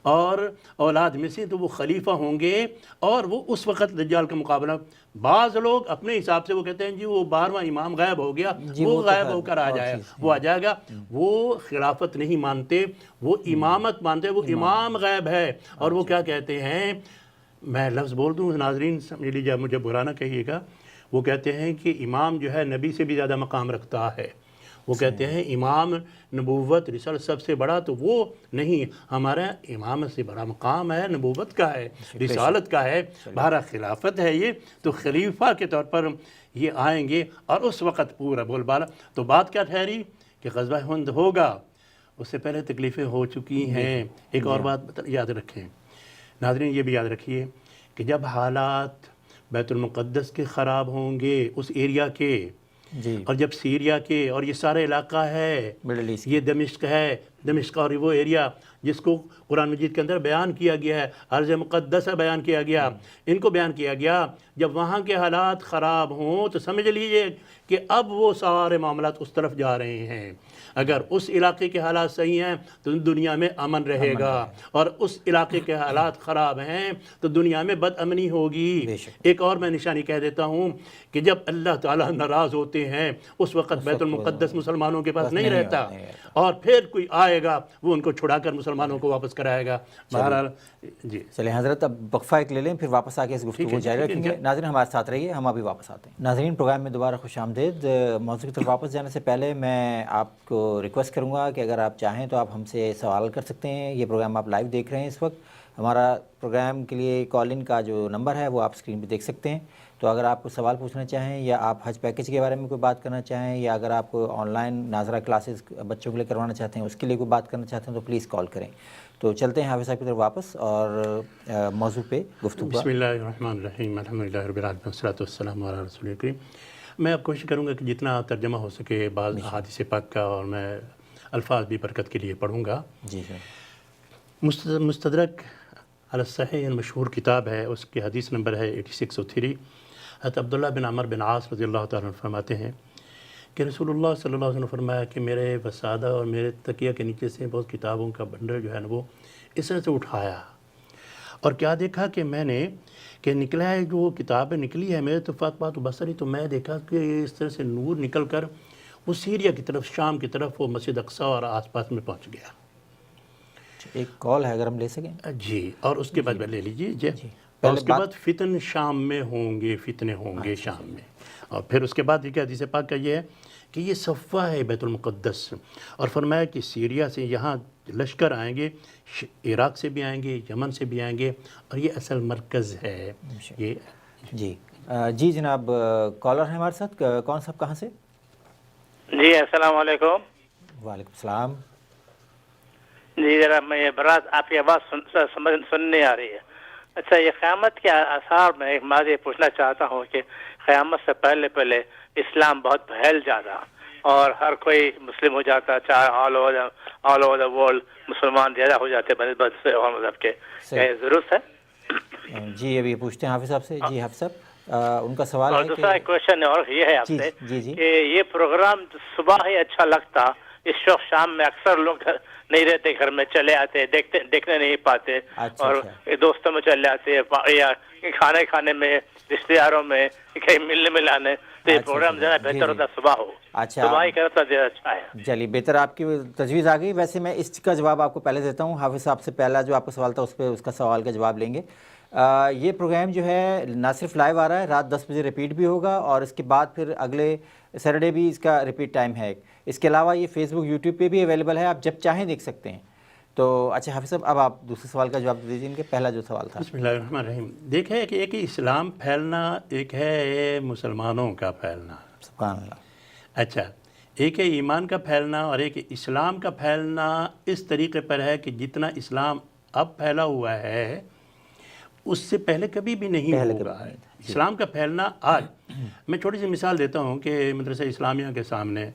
اور اولاد میں سے تو وہ خلیفہ ہوں گے، اور وہ اس وقت دجال کا مقابلہ، بعض لوگ اپنے حساب سے وہ کہتے ہیں جی وہ 12واں امام غائب ہو گیا، وہ غائب ہو کر آ جائے گا، وہ خلافت نہیں مانتے، وہ امامت مانتے، وہ امام غائب ہے۔ اور وہ کیا کہتے ہیں، میں لفظ بول دوں ناظرین سمجھ لیجیے، مجھے برا نہ کہیے گا، وہ کہتے ہیں کہ امام جو ہے نبی سے بھی زیادہ مقام رکھتا ہے، وہ کہتے ہیں امام نبوت رسالت سب سے بڑا، تو وہ نہیں، ہمارا امام سے بڑا مقام ہے، نبوت کا ہے، رسالت کا ہے، بہرحال خلافت ہے، یہ تو خلیفہ کے طور پر یہ آئیں گے، اور اس وقت پورا بول بالا۔ تو بات کیا ٹھہری کہ غزوہ ہند ہوگا، اس سے پہلے تکلیفیں ہو چکی ہیں۔ ایک اور بات یاد رکھیں ناظرین، یہ بھی یاد رکھیے کہ جب حالات بیت المقدس کے خراب ہوں گے، اس ایریا کے، اور جب سیریا کے، اور یہ سارا علاقہ ہے، یہ دمشق ہے، دمشق اور وہ ایریا جس کو قرآن مجید کے اندر بیان کیا گیا ہے، ارض مقدسہ بیان کیا گیا، ان کو بیان کیا گیا، جب وہاں کے حالات خراب ہوں تو سمجھ لیجئے کہ اب وہ سارے معاملات اس طرف جا رہے ہیں۔ اگر اس علاقے کے حالات صحیح ہیں تو دنیا میں امن رہے گا، اور اس علاقے کے حالات خراب ہیں تو دنیا میں بد امنی ہوگی۔ ایک اور میں نشانی کہہ دیتا ہوں کہ جب اللہ تعالیٰ ناراض ہوتے ہیں اس وقت بیت المقدس مسلمانوں کے پاس نہیں رہتا، اور پھر کوئی آئے گا وہ ان کو چھڑا کر مسلمانوں کو واپس کرائے گا۔ بہرحال جی چلیں حضرت، اب وقفہ ایک لے لیں، پھر واپس آ کے اس گفتگو کو جاری رکھیں گے۔ ناظرین ہمارے ساتھ رہیے، ہم ابھی واپس آتے ہیں۔ ناظرین پروگرام میں دوبارہ خوش آمدید۔ موضوع کی طرف واپس جانے سے پہلے میں آپ کو ریکویسٹ کروں گا کہ اگر آپ چاہیں تو آپ ہم سے سوال کر سکتے ہیں۔ یہ پروگرام آپ لائیو دیکھ رہے ہیں اس وقت، ہمارا پروگرام کے لیے کال ان کا جو نمبر ہے وہ آپ اسکرین پہ دیکھ سکتے ہیں۔ تو اگر آپ کو سوال پوچھنا چاہیں، یا آپ حج پیکیج کے بارے میں کوئی بات کرنا چاہیں، یا اگر آپ آن لائن ناظرہ کلاسز بچوں کے لیے کروانا چاہتے ہیں اس کے لیے کوئی بات کرنا چاہتے ہیں تو پلیز کال کریں۔ تو چلتے ہیں حافظ صاحب کی طرف واپس اور موضوع پہ گفتگو۔ بسم اللہ الرحمن الرحیم، الحمدللہ رب العالمین، والصلاۃ والسلام علی رسول الکریم۔ میں اب کوشش کروں گا کہ جتنا ترجمہ ہو سکے بعض احادیث پاک کا، اور میں الفاظ بھی برکت کے لیے پڑھوں گا۔ جی سر، مستدرک علی الصحیح مشہور کتاب ہے، اس کی حدیث نمبر ہے 8603۔ حضرت عبداللہ بن عمر بن عاص رضی اللہ تعالیٰ عنہ فرماتے ہیں کہ رسول اللہ صلی اللہ علیہ وسلم نے فرمایا کہ میرے وسادہ اور میرے تکیہ کے نیچے سے بہت کتابوں کا بنڈل جو ہے نا وہ اس طرح سے اٹھایا، اور کیا دیکھا کہ میں نے کہ نکلا ہے، جو کتابیں نکلی ہے میرے تفات بصری، تو میں دیکھا کہ اس طرح سے نور نکل کر وہ سیریا کی طرف، شام کی طرف، وہ مسجد اقصیٰ اور آس پاس میں پہنچ گیا۔ ایک کال ہے اگر ہم لے سکیں جی، اور اس کے بعد لے لیجیے جی، اور اس کے بعد فتن شام میں ہوں گے، فتنے ہوں گے شام میں، اور پھر اس کے بعد یہ حدیث پاک کا یہ ہے کہ یہ صفہ ہے بیت المقدس، اور فرمایا کہ سیریا سے یہاں لشکر آئیں گے عراق سے بھی آئیں گے، یمن سے بھی آئیں گے، اور یہ اصل مرکز ہے یہ۔ جی جی جناب کالر ہیں ہمارے ساتھ، کون صاحب کہاں سے؟ جی السلام علیکم۔ وعلیکم السلام۔ جی ذرا میں برات آپ کی آواز سن نہیں آ رہی ہے۔ اچھا، یہ قیامت کے آثار میں ایک بات یہ پوچھنا چاہتا ہوں کہ قیامت سے پہلے اسلام بہت پھیل جاتا اور ہر کوئی مسلم ہو جاتا، چاہے آل اوور دا ورلڈ مسلمان زیادہ ہو جاتے بنسبت سے اور مذہب کے، کیا یہ ضرورت ہے؟ جی ابھی پوچھتے ہیں حافظ صاحب سے۔ جی حافظ صاحب ان کا سوال اور ہے دوسرا کوشچن اور یہ ہے آپ سے جی کہ یہ پروگرام صبح ہی اچھا لگتا، اس وقت شام میں اکثر لوگ نہیں رہتے گھر میں، چلے آتے، دیکھنے نہیں پاتے، اور دوستوں میں چلے آتے یا کھانے میں، رشتے داروں میں کہیں ملنے ملانے، تو یہ پروگرام زیادہ بہتر ہوتا صبح ہو، صبح ہی کرتا زیادہ اچھا ہے۔ چلیے بہتر، آپ کی تجویز آ گئی۔ ویسے میں اس کا جواب آپ کو پہلے دیتا ہوں، حافظ صاحب سے پہلا جو آپ کا سوال تھا اس کا سوال کا جواب لیں گے۔ یہ پروگرام جو ہے نہ صرف لائیو آ رہا ہے، رات 10 بجے ریپیٹ بھی ہوگا، اور اس کے بعد پھر اگلے سیٹرڈے بھی اس کا ریپیٹ ٹائم ہے۔ اس کے علاوہ یہ فیس بک یوٹیوب پہ بھی اویلیبل ہے، آپ جب چاہیں دیکھ سکتے ہیں۔ تو اچھا حافظ صاحب اب آپ دوسرے سوال کا جواب دیجیے، ان کے پہلا جو سوال تھا۔ بسم اللہ الرحمن الرحیم۔ دیکھیں کہ ایک اسلام پھیلنا، ایک ہے مسلمانوں کا پھیلنا، سبحان اللہ۔ اچھا، ایک ہے ایمان کا پھیلنا اور ایک اسلام کا پھیلنا اس طریقے پر ہے کہ جتنا اسلام اب پھیلا ہوا ہے اس سے پہلے کبھی بھی نہیں ہوگا۔ اسلام کا پھیلنا آج، میں چھوٹی سی مثال دیتا ہوں کہ مدرسہ اسلامیہ کے سامنے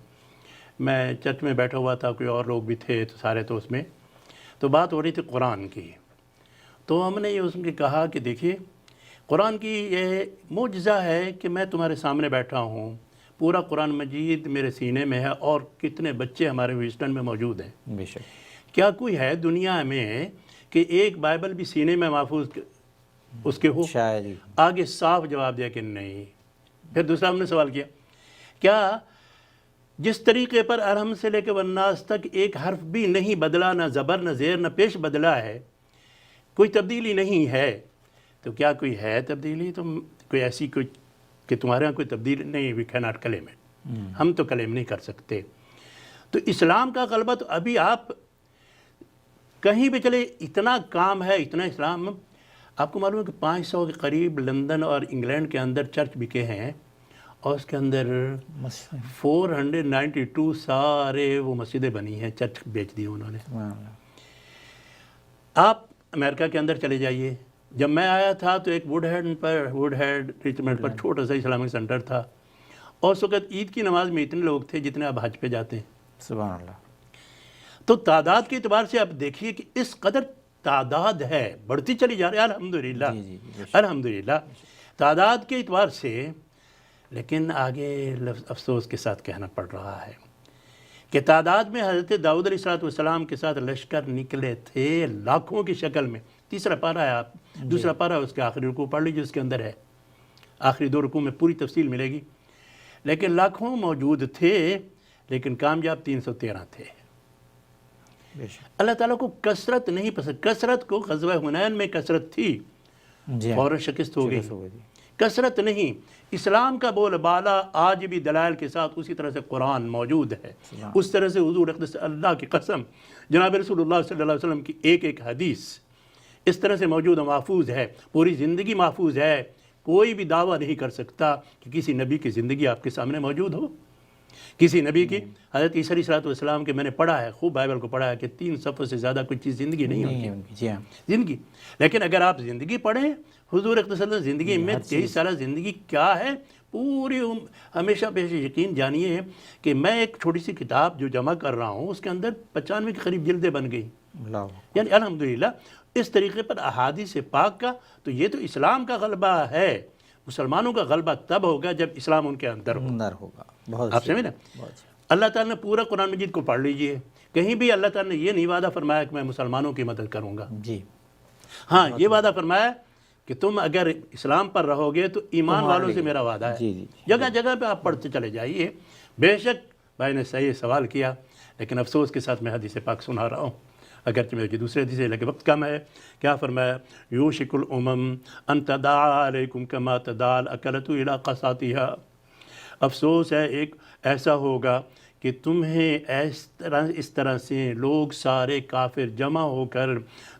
میں چرچ میں بیٹھا ہوا تھا، کوئی اور لوگ بھی تھے تو سارے تو اس میں تو بات ہو رہی تھی قرآن کی، تو ہم نے یہ اس میں کہا کہ دیکھیے قرآن کی یہ معجزہ ہے کہ میں تمہارے سامنے بیٹھا ہوں، پورا قرآن مجید میرے سینے میں ہے، اور کتنے بچے ہمارے ویسٹرن میں موجود ہیں۔ بے شک۔ کیا کوئی ہے دنیا میں کہ ایک بائبل بھی سینے میں محفوظ اس کے ہو؟ شاید ہی۔ آگے صاف جواب دیا کہ نہیں۔ پھر دوسرا ہم نے سوال کیا، کیا جس طریقے پر ارحم سے لے کے والناس تک ایک حرف بھی نہیں بدلا، نہ زبر نہ زیر نہ پیش بدلا ہے، کوئی تبدیلی نہیں ہے، تو کیا کوئی ہے تبدیلی؟ تو کوئی ایسی کوئی کہ تمہارے یہاں کوئی تبدیلی نہیں، we can not claim it, ہم تو کلیم نہیں کر سکتے۔ تو اسلام کا غلبہ تو ابھی آپ کہیں بھی چلے، اتنا کام ہے، اتنا اسلام، آپ کو معلوم ہے کہ 500 کے قریب لندن اور انگلینڈ کے اندر چرچ بکے ہیں، اور اس کے اندر 492 سارے وہ مسجدیں بنی ہیں، چرچ بیچ دی انہوں نے۔ آپ امریکہ کے اندر چلے جائیے، جب میں آیا تھا تو ایک ووڈ ہیڈ ریچمنڈ پر چھوٹا سا اسلامک سینٹر تھا، اور اس وقت عید کی نماز میں اتنے لوگ تھے جتنے اب حج پہ جاتے ہیں۔ سبحان اللہ۔ تو تعداد کے اعتبار سے آپ دیکھیے کہ اس قدر تعداد ہے، بڑھتی چلی جا رہی ہے، الحمدللہ الحمدللہ تعداد کے اعتبار سے۔ لیکن آگے افسوس کے ساتھ کہنا پڑ رہا ہے کہ تعداد میں حضرت داؤد علیہ السلام کے ساتھ لشکر نکلے تھے لاکھوں کی شکل میں۔ تیسرا پارہ ہے، آپ دوسرا پارہ اس کے آخری رکوع پڑھ لیجیے، اس کے اندر ہے، آخری 2 رکوع میں پوری تفصیل ملے گی۔ لیکن لاکھوں موجود تھے، لیکن کامیاب 313 تھے۔ اللہ تعالیٰ کو کثرت نہیں پسند، کثرت کو غزوہ حنین میں کثرت تھی، فوراً شکست ہو گئی، کثرت نہیں۔ اسلام کا بول بالا آج بھی دلائل کے ساتھ اسی طرح سے قرآن موجود ہے، اس طرح سے حضور اقدس اللہ کی قسم جناب رسول اللہ صلی اللہ علیہ وسلم کی ایک حدیث اس طرح سے موجود و محفوظ ہے، پوری زندگی محفوظ ہے۔ کوئی بھی دعویٰ نہیں کر سکتا کہ کسی نبی کی زندگی آپ کے سامنے موجود ہو، کسی نبی کی۔ حضرت عیسیٰ علیہ السلام کے میں نے پڑھا ہے، خوب بائبل کو پڑھا ہے کہ 3 صفحوں سے زیادہ کوئی چیز زندگی نہیں ہوتی زندگی۔ لیکن اگر آپ زندگی پڑھیں، حضور اقدس اللہ زندگی میں 23 سالہ زندگی کیا ہے، پوری ہمیشہ بے یقین جانیے کہ میں ایک چھوٹی سی کتاب جو جمع کر رہا ہوں اس کے اندر 95 کے قریب جلدیں بن گئی، یعنی الحمدللہ اس طریقے پر احادیث پاک کا۔ تو یہ تو اسلام کا غلبہ ہے، مسلمانوں کا غلبہ تب ہوگا جب اسلام ان کے اندر ہوگا۔ آپ سمجھیں نا، اللہ تعالیٰ نے پورا قرآن مجید کو پڑھ لیجئے، کہیں بھی اللہ تعالیٰ نے یہ نہیں وعدہ فرمایا کہ میں مسلمانوں کی مدد کروں گا۔ ہاں، یہ وعدہ فرمایا کہ تم اگر اسلام پر رہو گے تو ایمان والوں سے میرا وعدہ ہے۔ جگہ جگہ پہ آپ پڑھتے چلے جائیے۔ بے شک بھائی نے صحیح سوال کیا، لیکن افسوس کے ساتھ میں حدیث پاک سنا رہا ہوں، اگرچہ مجھے دوسرے حدیث ہے لیکن وقت کم ہے۔ کیا فرمایا؟ یوشک الامم ان تداعی علیکم کما تداعی الاکلۃ الی قصاتھا۔ افسوس ہے، ایک ایسا ہوگا کہ تمہیں اس طرح سے لوگ سارے کافر جمع ہو کر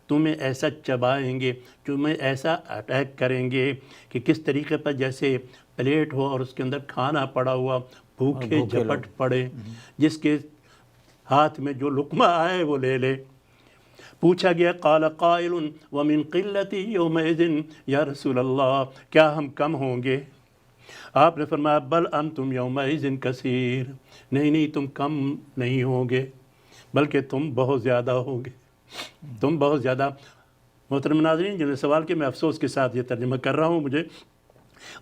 تمہیں ایسا چبائیں گے، تمہیں ایسا اٹیک کریں گے کہ کس طریقے پر جیسے پلیٹ ہو اور اس کے اندر کھانا پڑا ہوا، بھوکے جھپٹ پڑے، جس کے ہاتھ میں جو لقمہ آئے وہ لے لے۔ پوچھا گیا قال قائل ومن قلتی یومئذ یا رسول اللہ، کیا ہم کم ہوں گے؟ آپ نے فرمایا بل انتم یومئذ کثیر، نہیں تم کم نہیں ہوں گے بلکہ تم بہت زیادہ ہوں گے، تم بہت زیادہ۔ محترم ناظرین، جنہیں سوال کے میں افسوس کے ساتھ یہ ترجمہ کر رہا ہوں، مجھے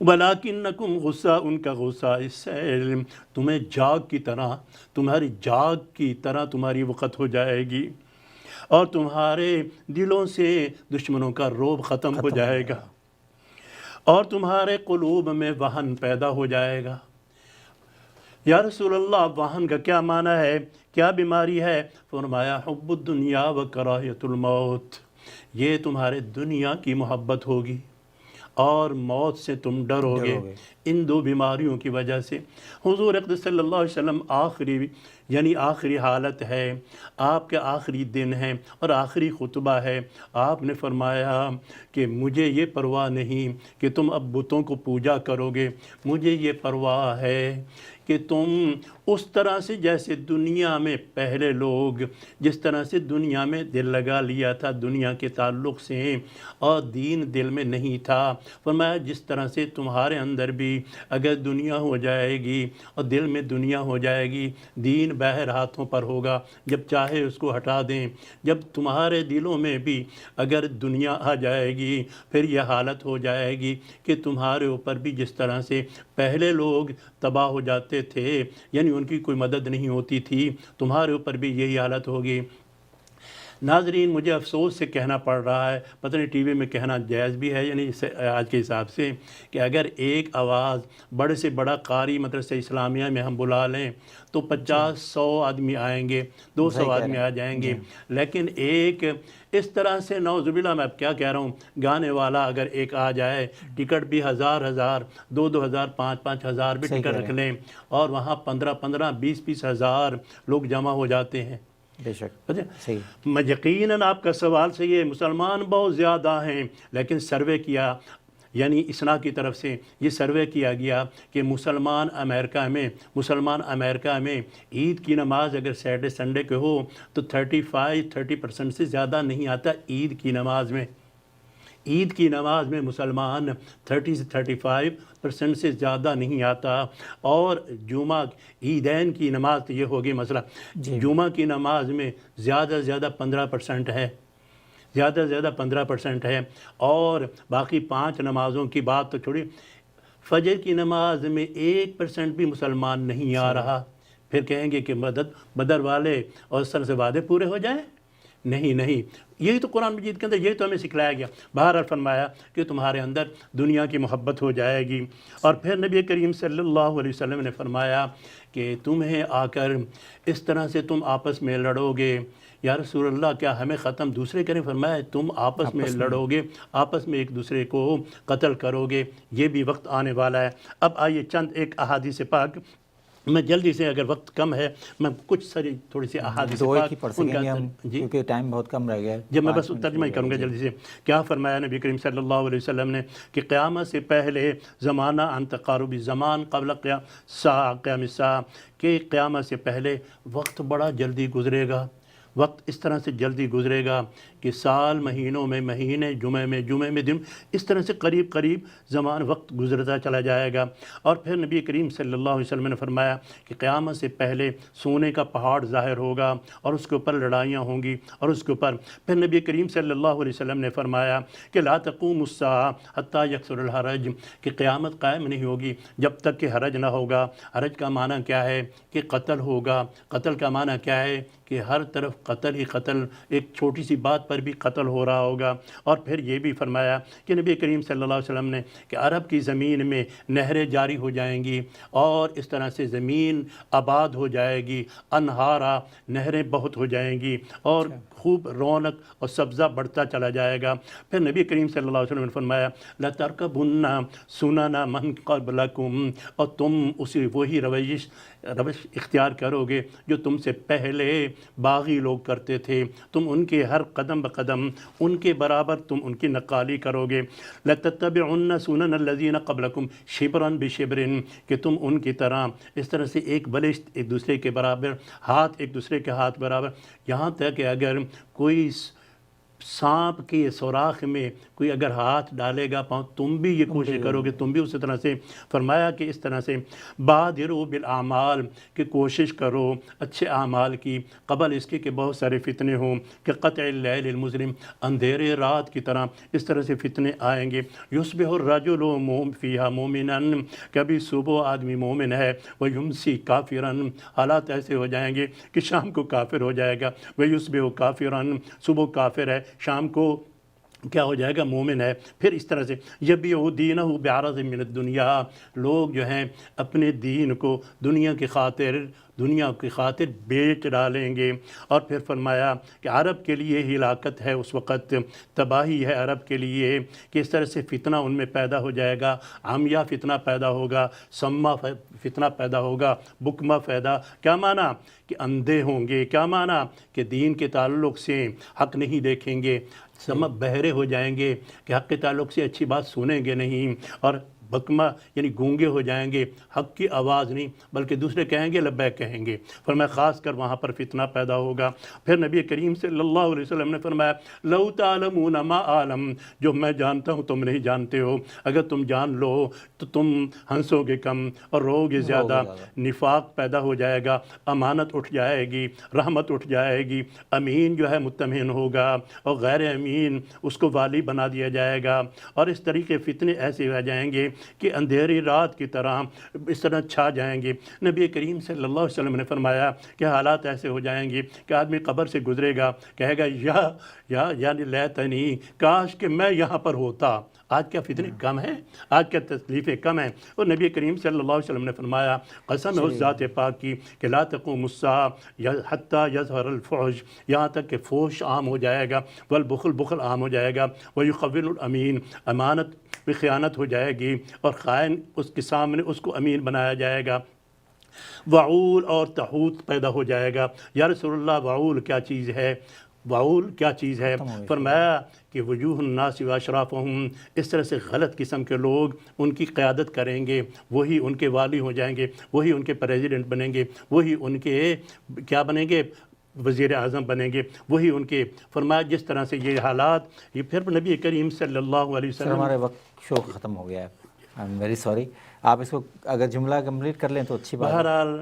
وَلَٰكِنَّكُمْ غُثَّاءٌ كَغُثَاءِ السَّيْلِ، تمہیں جاگ کی طرح، تمہاری جاگ کی طرح تمہاری وقت ہو جائے گی، اور تمہارے دلوں سے دشمنوں کا رعب ختم ہو جائے گا، اور تمہارے قلوب میں وہن پیدا ہو جائے گا۔ یا رسول اللہ، وہن کا کیا معنی ہے، کیا بیماری ہے؟ فرمایا حب الدنیا و کراہیت الموت، یہ تمہارے دنیا کی محبت ہوگی اور موت سے تم ڈرو گے، ان دو بیماریوں کی وجہ سے۔ حضور اقدس صلی اللہ علیہ وسلم آخری حالت ہے، آپ کے آخری دن ہیں اور آخری خطبہ ہے۔ آپ نے فرمایا کہ مجھے یہ پرواہ نہیں کہ تم اب بتوں کو پوجا کرو گے، مجھے یہ پرواہ ہے کہ تم اس طرح سے جیسے دنیا میں پہلے لوگ جس طرح سے دنیا میں دل لگا لیا تھا دنیا کے تعلق سے، اور دین دل میں نہیں تھا، فرمایا جس طرح سے تمہارے اندر بھی اگر دنیا ہو جائے گی اور دل میں دنیا ہو جائے گی، دین باہر ہاتھوں پر ہوگا، جب چاہے اس کو ہٹا دیں۔ جب تمہارے دلوں میں بھی اگر دنیا آ جائے گی، پھر یہ حالت ہو جائے گی کہ تمہارے اوپر بھی جس طرح سے پہلے لوگ تباہ ہو جاتے تھے، یعنی ان کی کوئی مدد نہیں ہوتی تھی، تمہارے اوپر بھی یہی حالت ہوگی۔ ناظرین، مجھے افسوس سے کہنا پڑ رہا ہے، پتہ نہیں ٹی وی میں کہنا جائز بھی ہے یعنی آج کے حساب سے، کہ اگر ایک آواز بڑے سے بڑا قاری مدرسہ اسلامیہ میں ہم بلا لیں تو 50-100 آدمی آئیں گے، 200 آدمی آ جائیں گے، لیکن ایک اس طرح سے نعوذ باللہ، میں اب کیا کہہ رہا ہوں، گانے والا اگر ایک آ جائے، ٹکٹ بھی 1000 2 ہزار 5 ہزار بھی ٹکٹ رکھ لیں، اور وہاں 15 20 ہزار لوگ جمع ہو جاتے ہیں۔ بے شک صحیح۔ میں یقیناً آپ کا سوال صحیح ہے، مسلمان بہت زیادہ ہیں، لیکن سروے کیا، یعنی اسنا کی طرف سے یہ سروے کیا گیا کہ مسلمان امریکہ میں عید کی نماز اگر سیٹرڈے سنڈے کے ہو تو 30% سے زیادہ نہیں آتا عید کی نماز میں۔ عید کی نماز میں مسلمان 30 سے 35% سے زیادہ نہیں آتا، اور جمعہ عیدین کی نماز تو یہ ہوگی مسئلہ، جمعہ کی نماز میں زیادہ سے زیادہ 15% ہے، زیادہ سے زیادہ 15% ہے، اور باقی 5 نمازوں کی بات تو چھوڑی، فجر کی نماز میں 1% بھی مسلمان نہیں آ رہا، پھر کہیں گے کہ بدر والے اور اس طرح سے وعدے پورے ہو جائیں؟ نہیں، یہی تو قرآن مجید کے اندر یہی تو ہمیں سکھلایا گیا۔ بہرحال فرمایا کہ تمہارے اندر دنیا کی محبت ہو جائے گی، اور پھر نبی کریم صلی اللہ علیہ وسلم نے فرمایا کہ تمہیں آ کر اس طرح سے تم آپس میں لڑو گے۔ یا رسول اللہ، کیا ہمیں ختم دوسرے کریں؟ فرمایا تم آپس میں لڑو گے، آپس میں ایک دوسرے کو قتل کرو گے، یہ بھی وقت آنے والا ہے۔ اب آئیے چند ایک احادیث پاک، میں جلدی سے، اگر وقت کم ہے میں کچھ تھوڑی سی احادیث پاک پڑھ سکیں گے ہم، کیونکہ ٹائم بہت کم رہ گیا ہے، جب میں بس ترجمہ ہی کروں گا جلدی سے۔ کیا فرمایا نبی کریم صلی اللہ علیہ وسلم نے کہ قیامت سے پہلے زمانہ عن تقارب زمان قبل قیام الساعہ، کہ قیامت سے پہلے وقت بڑا جلدی گزرے گا، وقت اس طرح سے جلدی گزرے گا کہ سال مہینوں میں مہینے، جمعے میں دن، اس طرح سے قریب زمان وقت گزرتا چلا جائے گا۔ اور پھر نبی کریم صلی اللہ علیہ وسلم نے فرمایا کہ قیامت سے پہلے سونے کا پہاڑ ظاہر ہوگا اور اس کے اوپر لڑائیاں ہوں گی، اور اس کے اوپر پھر نبی کریم صلی اللہ علیہ وسلم نے فرمایا کہ لا تقوم الساعہ حتیٰ یکثر الحرج، کہ قیامت قائم نہیں ہوگی جب تک کہ حرج نہ ہوگا۔ حرج کا معنی کیا ہے؟ کہ قتل ہوگا۔ قتل کا معنی کیا ہے؟ کہ ہر طرف قتل ہی قتل، ایک چھوٹی سی بات پر بھی قتل ہو رہا ہوگا۔ اور پھر یہ بھی فرمایا کہ نبی کریم صلی اللہ علیہ وسلم نے کہ عرب کی زمین میں نہریں جاری ہو جائیں گی اور اس طرح سے زمین آباد ہو جائے گی، انہارا، نہریں بہت ہو جائیں گی اور خوب رونق اور سبزہ بڑھتا چلا جائے گا۔ پھر نبی کریم صلی اللہ علیہ وسلم نے فرمایا لَتَرْكَبُنَّ سُنَنَ مَنْ قَبْلَكُمْ، اور تم اسی وہی روش اختیار کرو گے جو تم سے پہلے باغی لوگ کرتے تھے، تم ان کے ہر قدم بقدم ان کے برابر تم ان کی نقالی کرو گے۔ لَتَتَّبِعُنَّ سُنَنَ الَّذِينَ قَبْلَكُمْ شِبْرًا بِشِبْرٍ، کہ تم ان کی طرح اس طرح سے ایک بلشت ایک دوسرے کے برابر، ہاتھ ایک دوسرے کے ہاتھ برابر، یہاں تک کہ اگر کوئی سانپ کے سوراخ میں کوئی اگر ہاتھ ڈالے گا پاؤں، تم بھی یہ کوشش کرو گے، تم بھی اسی طرح سے۔ فرمایا کہ اس طرح سے بادروا بالاعمال، کہ کوشش کرو اچھے اعمال کی، قبل اس کے کہ بہت سارے فتنے ہوں، کہ قطع اللیل المظلم، اندھیرے رات کی طرح اس طرح سے فتنے آئیں گے۔ یصبح الرجل فیہا مومنا، کبھی صبح آدمی مومن ہے، ویمسی کافرا، حالات ایسے ہو جائیں گے کہ شام کو کافر ہو جائے گا، ویصبح کافرا، صبح کافر ہے، شام کو کیا ہو جائے گا، مومن ہے۔ پھر اس طرح سے یبیع دینہ بعرض من الدنیا، لوگ جو ہیں اپنے دین کو دنیا کی خاطر بیچ ڈالیں گے۔ اور پھر فرمایا کہ عرب کے لیے ہلاکت ہے اس وقت، تباہی ہے عرب کے لیے، کہ اس طرح سے فتنہ ان میں پیدا ہو جائے گا، عامیہ فتنہ پیدا ہوگا، سما فتنہ پیدا ہوگا، بکما پیدا، کیا معنی کہ اندھے ہوں گے، کیا معنی کہ دین کے تعلق سے حق نہیں دیکھیں گے، سمجھ بہرے ہو جائیں گے کہ حق کے تعلق سے اچھی بات سنیں گے نہیں، اور بکما یعنی گونگے ہو جائیں گے، حق کی آواز نہیں بلکہ دوسرے کہیں گے لبیک کہیں گے۔ فرمایا خاص کر وہاں پر فتنہ پیدا ہوگا۔ پھر نبی کریم صلی اللہ علیہ وسلم نے فرمایا لو تعلمون ما اعلم، جو میں جانتا ہوں تم نہیں جانتے ہو، اگر تم جان لو تو تم ہنسو گے کم اور رو گے زیادہ، نفاق پیدا ہو جائے گا، امانت اٹھ جائے گی، رحمت اٹھ جائے گی، امین جو ہے مطمئن ہوگا اور غیر امین اس کو والی بنا دیا جائے گا، اور اس طریقے فتنے ایسے ہو جائیں گے کہ اندھیری رات کی طرح اس طرح چھا جائیں گے۔ نبی کریم صلی اللہ علیہ وسلم نے فرمایا کہ حالات ایسے ہو جائیں گے کہ آدمی قبر سے گزرے گا، کہے گا یعنی لیتنی، کاش کہ میں یہاں پر ہوتا۔ آج کیا فتنے کم ہیں، آج کیا تکلیفیں کم ہیں۔ اور نبی کریم صلی اللہ علیہ وسلم نے فرمایا قسم ہے اس ذات پاک کی کہ لا تقوم الساعة حتى يظهر الفحش، یہاں تک کہ فحش عام ہو جائے گا، والبخل بخل عام ہو جائے گا، ويخون الامین، امانت میں خیانت ہو جائے گی اور خائن اس کے سامنے اس کو امین بنایا جائے گا، وعول اور تحوت پیدا ہو جائے گا۔ یا رسول اللہ وعول کیا چیز ہے، وعول کیا چیز ہے؟ فرمایا کہ وجوہ الناس و اشرافہم، اس طرح سے غلط قسم کے لوگ ان کی قیادت کریں گے، وہی ان کے والی ہو جائیں گے، وہی ان کے پریزیڈنٹ بنیں گے، وہی ان کے کیا بنیں گے، وزیر اعظم بنیں گے، وہی ان کے۔ فرمایا جس طرح سے یہ حالات، یہ پھر نبی کریم صلی اللہ علیہ سر وسلم۔ ہمارے وقت شو ختم ہو گیا ہے، آئی ایم ویری سوری، آپ اس کو اگر جملہ کمپلیٹ کر لیں تو اچھی بات ہے۔ بہرحال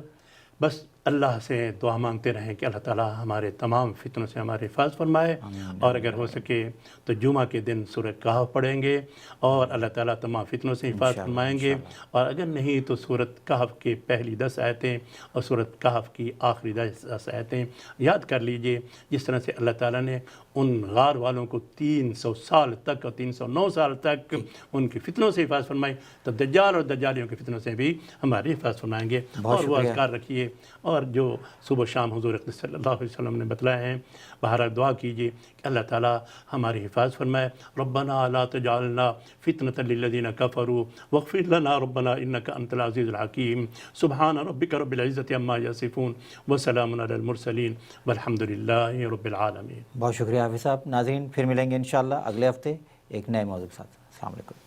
بس اللہ سے دعا مانگتے رہیں کہ اللہ تعالیٰ ہمارے تمام فتنوں سے ہمارے حفاظت فرمائے، اور اگر ہو سکے تو جمعہ کے دن سورہ کہف پڑھیں گے اور اللہ تعالیٰ تمام فتنوں سے حفاظت فرمائیں گے، اور اگر نہیں تو سورۃ کہف کی پہلی 10 آیتیں اور سورۃ کہف کی آخری 10 آیتیں یاد کر لیجئے، جس طرح سے اللہ تعالیٰ نے ان غار والوں کو 300 سال تک اور 309 سال تک ان کی فتنوں سے حفاظت فرمائی، تب دجال اور دجالیوں کی فتنوں سے بھی ہماری حفاظت فرمائیں گے۔ اور وہ اذکار رکھیے اور جو صبح و شام حضور اقدس صلی اللہ علیہ وسلم نے بتلائے ہیں، بہرحال دعا کیجیے کہ اللہ تعالیٰ ہماری حفاظت فرمائے۔ ربنا لا تجعلنا فتنة للذین کفروا واغفر لنا ربنا انک انت العزیز الحکیم۔ سبحان ربک رب العزة عما یصفون وسلام علی المرسلین والحمد للہ رب العالمین۔ بہت شکریہ حافظ صاحب۔ ناظرین پھر ملیں گے انشاءاللہ اگلے ہفتے ایک نئے موضوع کے ساتھ۔ السلام علیکم۔